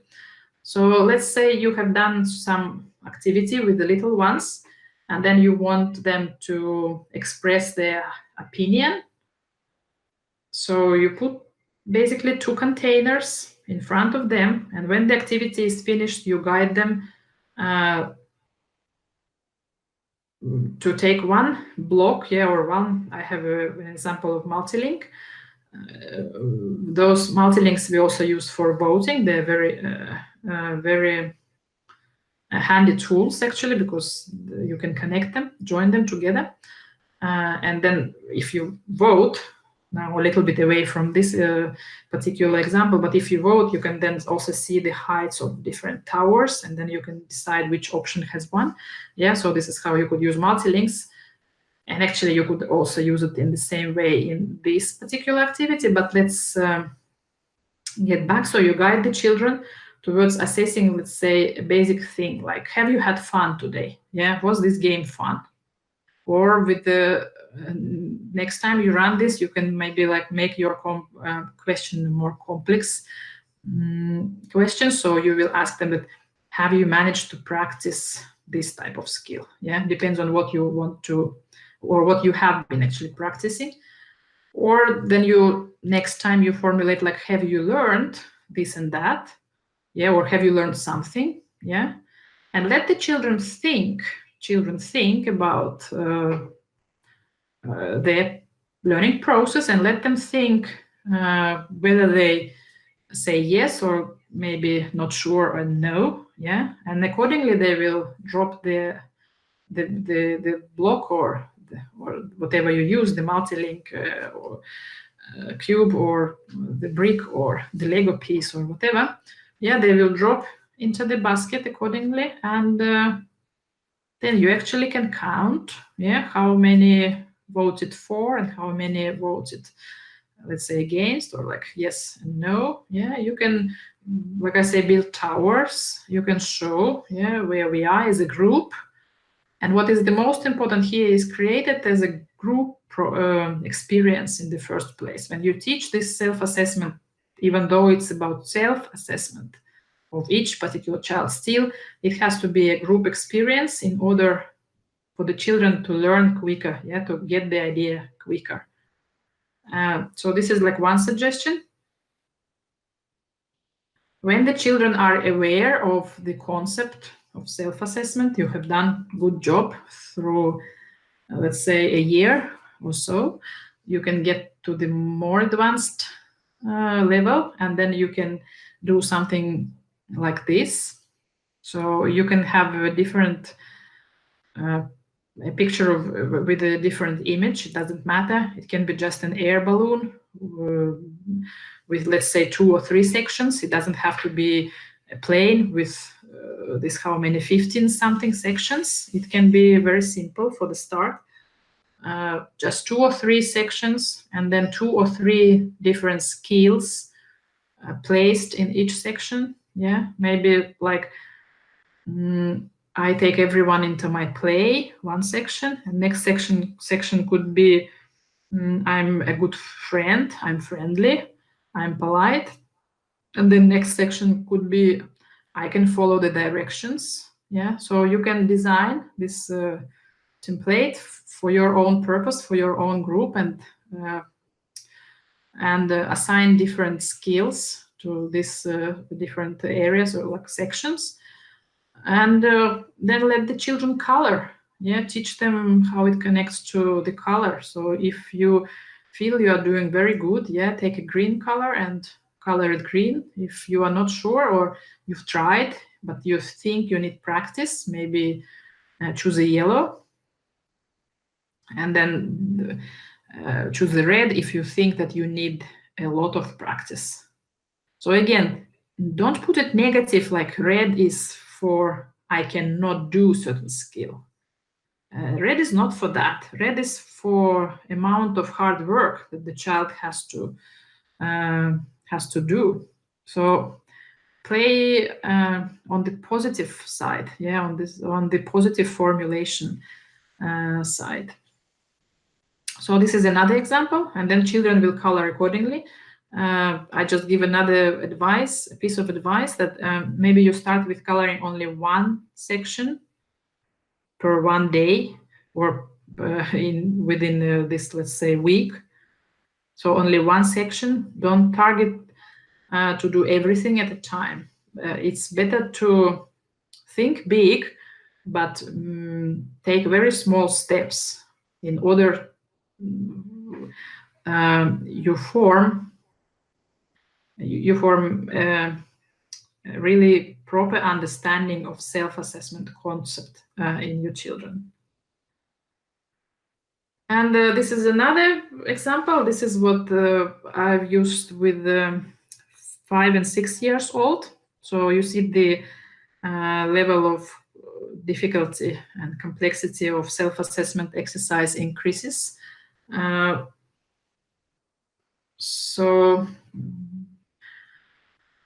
A: So let's say you have done some activity with the little ones, and then you want them to express their opinion. So you put basically two containers in front of them, and when the activity is finished, you guide them to take one block, yeah, or one. I have an example of multi-link. Those multi-links we also use for voting. They're very handy tools actually, because you can connect them, join them together, and then if you vote, now a little bit away from this particular example, but if you vote, you can then also see the heights of different towers, and then you can decide which option has won. Yeah, so this is how you could use multi-links. And actually, you could also use it in the same way in this particular activity, but let's get back. So you guide the children towards assessing, let's say, a basic thing like, have you had fun today? Yeah, was this game fun? Or with the next time you run this, you can maybe like make your question more complex question. So you will ask them that, have you managed to practice this type of skill? Yeah, depends on what you want to, or what you have been actually practicing. Or then you, next time you formulate like, have you learned this and that? Yeah, or have you learned something? Yeah, and let the children think about their learning process, and let them think whether they say yes or maybe not sure or no. Yeah, and accordingly they will drop the block or whatever you use, the multi-link or cube or the brick or the Lego piece or whatever. Yeah, they will drop into the basket accordingly, and then you actually can count, yeah, how many voted for and how many voted, let's say, against, or like yes and no. Yeah, you can, like I say, build towers. You can show, yeah, where we are as a group. And what is the most important here is create it as a group experience in the first place. When you teach this self-assessment, even though it's about self-assessment of each particular child, still it has to be a group experience in order for the children to learn quicker, yeah, to get the idea quicker. So this is like one suggestion. When the children are aware of the concept of self-assessment, you have done good job through, let's say, a year or so. You can get to the more advanced level, and then you can do something like this. So you can have a different a picture of with a different image. It doesn't matter. It can be just an air balloon with, let's say, 2 or 3 sections. It doesn't have to be a plane with this how many 15 something sections. It can be very simple for the start. Just 2 or 3 sections, and then 2 or 3 different skills placed in each section. Yeah, maybe like I take everyone into my play, one section, and next section could be I'm a good friend, I'm friendly, I'm polite, and the next section could be I can follow the directions. Yeah, so you can design this template for your own purpose, for your own group, and assign different skills to these different areas or like sections, and then let the children color. Yeah, teach them how it connects to the color. So if you feel you are doing very good, yeah, take a green color and color it green. If you are not sure or you've tried but you think you need practice, maybe choose a yellow, and then choose the red if you think that you need a lot of practice. So again, don't put it negative, like red is for I cannot do certain skill. Red is not for that. Red is for amount of hard work that the child has to do. So play on the positive side, yeah, on the positive formulation side. So this is another example, and then children will color accordingly. I just give another advice, a piece of advice, that maybe you start with coloring only one section per one day, or within this, let's say, week. So only one section. Don't target to do everything at a time. It's better to think big, but take very small steps in order you form a really proper understanding of self-assessment concept in your children. And this is another example. This is what I've used with 5 and 6 years old. So you see the level of difficulty and complexity of self-assessment exercise increases. So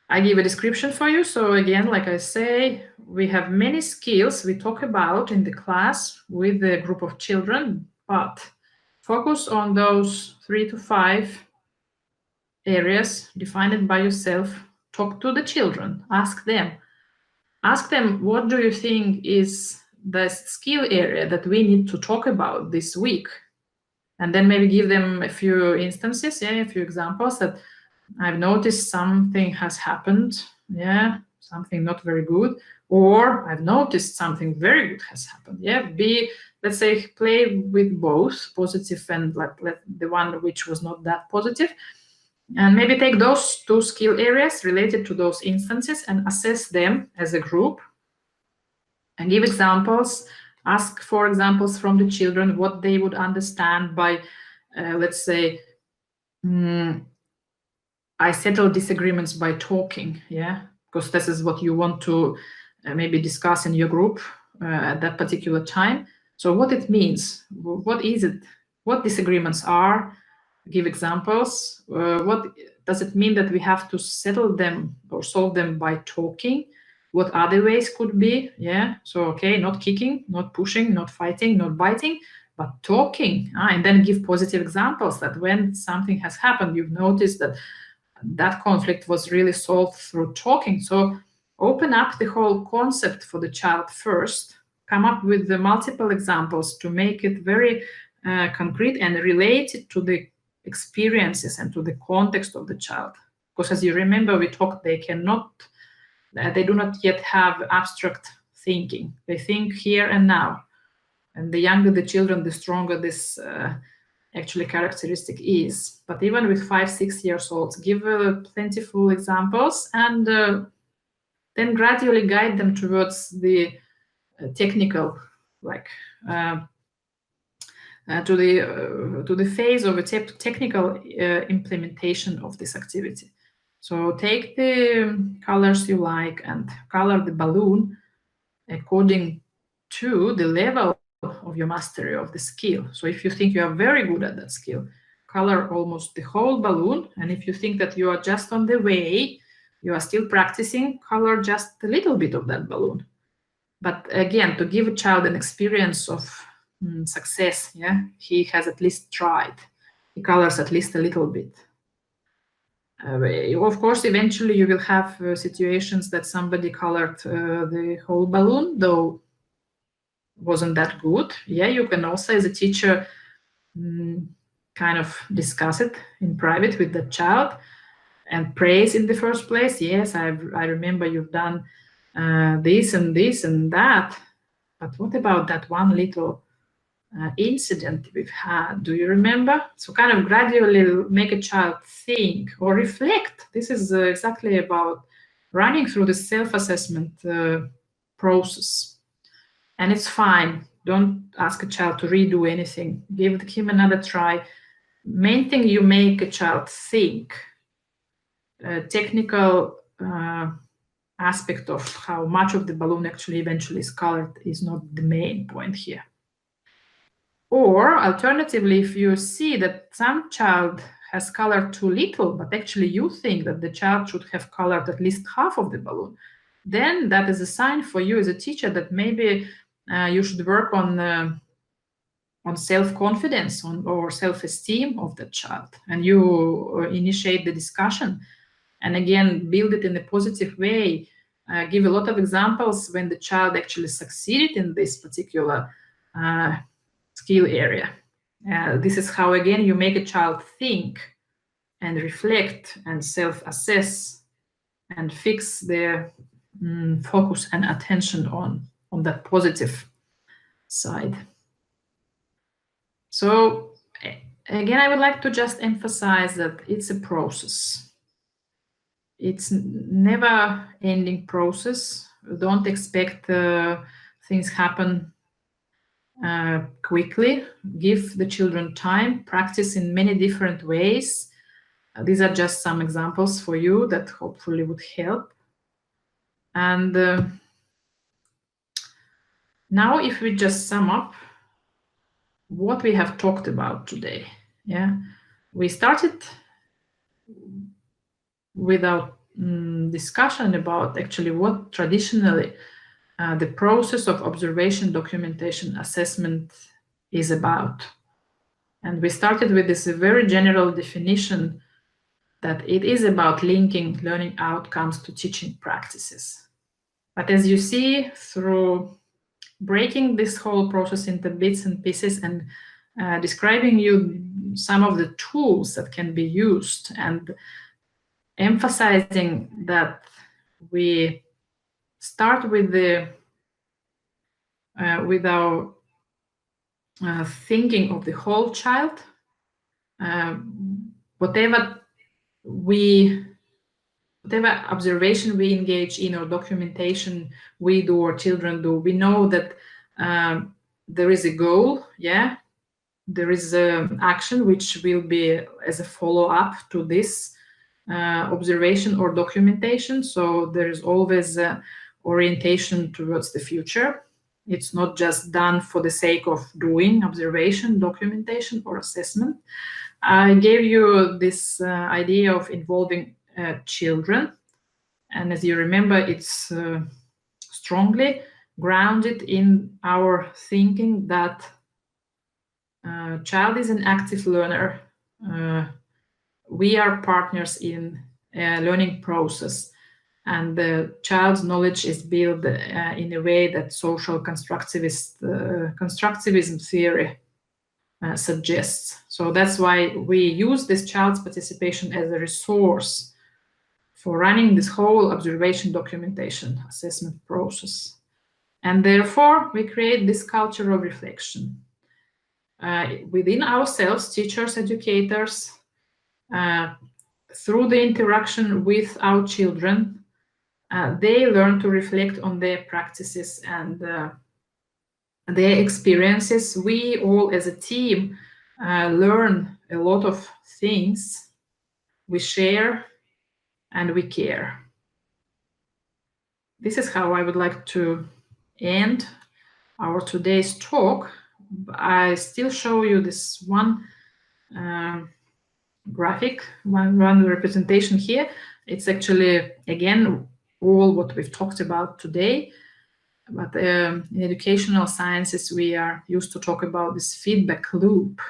A: I give a description for you. So again, like I say, we have many skills we talk about in the class with a group of children, but focus on those 3 to 5 areas, define it by yourself, talk to the children, ask them, what do you think is the skill area that we need to talk about this week? And then maybe give them a few instances, yeah, a few examples that I've noticed something has happened, yeah, something not very good, or I've noticed something very good has happened. Yeah, let's say, play with both positive and like the one which was not that positive, and maybe take those 2 skill areas related to those instances and assess them as a group and give examples. Ask for examples from the children, what they would understand by, let's say, I settle disagreements by talking, yeah, because this is what you want to maybe discuss in your group at that particular time. So what it means, what is it, what disagreements are, give examples. What does it mean that we have to settle them or solve them by talking? What other ways could be? Yeah, so okay, not kicking, not pushing, not fighting, not biting, but talking. And then give positive examples that when something has happened, you've noticed that that conflict was really solved through talking. So open up the whole concept for the child first, come up with the multiple examples to make it very concrete and related to the experiences and to the context of the child. Because as you remember, we talked, they do not yet have abstract thinking. They think here and now. And the younger the children, the stronger this actually characteristic is. But even with 5, 6 years olds, give plentiful examples and then gradually guide them towards the technical, like to the phase of a technical implementation of this activity. So take the colors you like and color the balloon according to the level of your mastery of the skill. So if you think you are very good at that skill, color almost the whole balloon. And if you think that you are just on the way, you are still practicing, color just a little bit of that balloon. But again, to give a child an experience of success, yeah, he has at least tried. He colors at least a little bit. Of course, eventually you will have situations that somebody colored the whole balloon, though wasn't that good. Yeah, you can also, as a teacher, kind of discuss it in private with the child and praise in the first place. Yes, I remember you've done this and this and that. But what about that one little incident we've had? Do you remember? So kind of gradually make a child think or reflect. This is exactly about running through the self-assessment process. And it's fine. Don't ask a child to redo anything. Give him another try. Main thing, you make a child think. Technical aspect of how much of the balloon actually eventually is colored is not the main point here. Or alternatively, if you see that some child has colored too little, but actually you think that the child should have colored at least half of the balloon, then that is a sign for you as a teacher that maybe you should work on self-confidence or self-esteem of the child, and you initiate the discussion. And again, build it in a positive way. Give a lot of examples when the child actually succeeded in this particular skill area. This is how, again, you make a child think and reflect and self-assess and fix their focus and attention on that positive side. So again, I would like to just emphasize that it's a process. It's never ending process. Don't expect things happen quickly. Give the children time, practice in many different ways. These are just some examples for you that hopefully would help. And now if we just sum up what we have talked about today, yeah, we started with our discussion about actually what traditionally the process of observation, documentation, assessment is about. And we started with this very general definition that it is about linking learning outcomes to teaching practices. But as you see, through breaking this whole process into bits and pieces and describing you some of the tools that can be used and emphasizing that we start with our thinking of the whole child, whatever observation we engage in or documentation we do or children do, we know that there is a goal, yeah, there is action which will be as a follow-up to this observation or documentation. So there is always orientation towards the future. It's not just done for the sake of doing observation, documentation, or assessment. I gave you this idea of involving children. And as you remember, it's strongly grounded in our thinking that child is an active learner. We are partners in a learning process. and the child's knowledge is built in a way that social constructivism theory suggests. So that's why we use this child's participation as a resource for running this whole observation documentation assessment process. And therefore, we create this culture of reflection. Within ourselves, teachers, educators, through the interaction with our children, they learn to reflect on their practices and their experiences. We all as a team learn a lot of things. We share and we care. This is how I would like to end our today's talk. I still show you this one graphic, one representation here. It's actually, again, all what we've talked about today. But in educational sciences, we are used to talk about this feedback loop.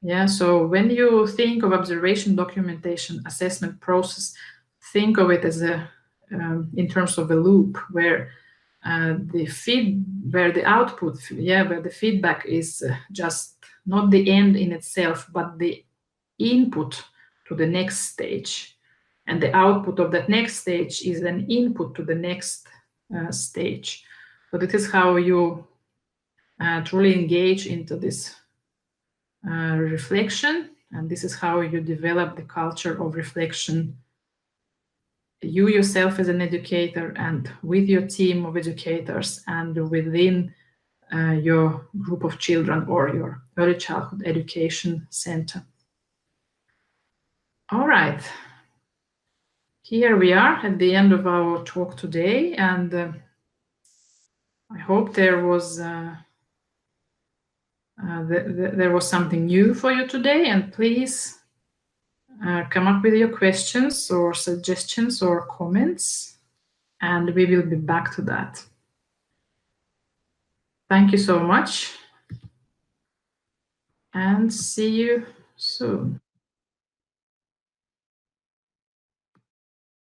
A: Yeah, so when you think of observation, documentation, assessment process, think of it as a in terms of a loop where where the output, where the feedback is just not the end in itself, but the input to the next stage, and the output of that next stage is an input to the next stage. So this is how you truly engage into this reflection, and this is how you develop the culture of reflection, you yourself as an educator and with your team of educators and within your group of children or your early childhood education center. All right, here we are at the end of our talk today, and I hope there was something new for you today, and please come up with your questions or suggestions or comments, and we will be back to that. Thank you so much, and see you soon.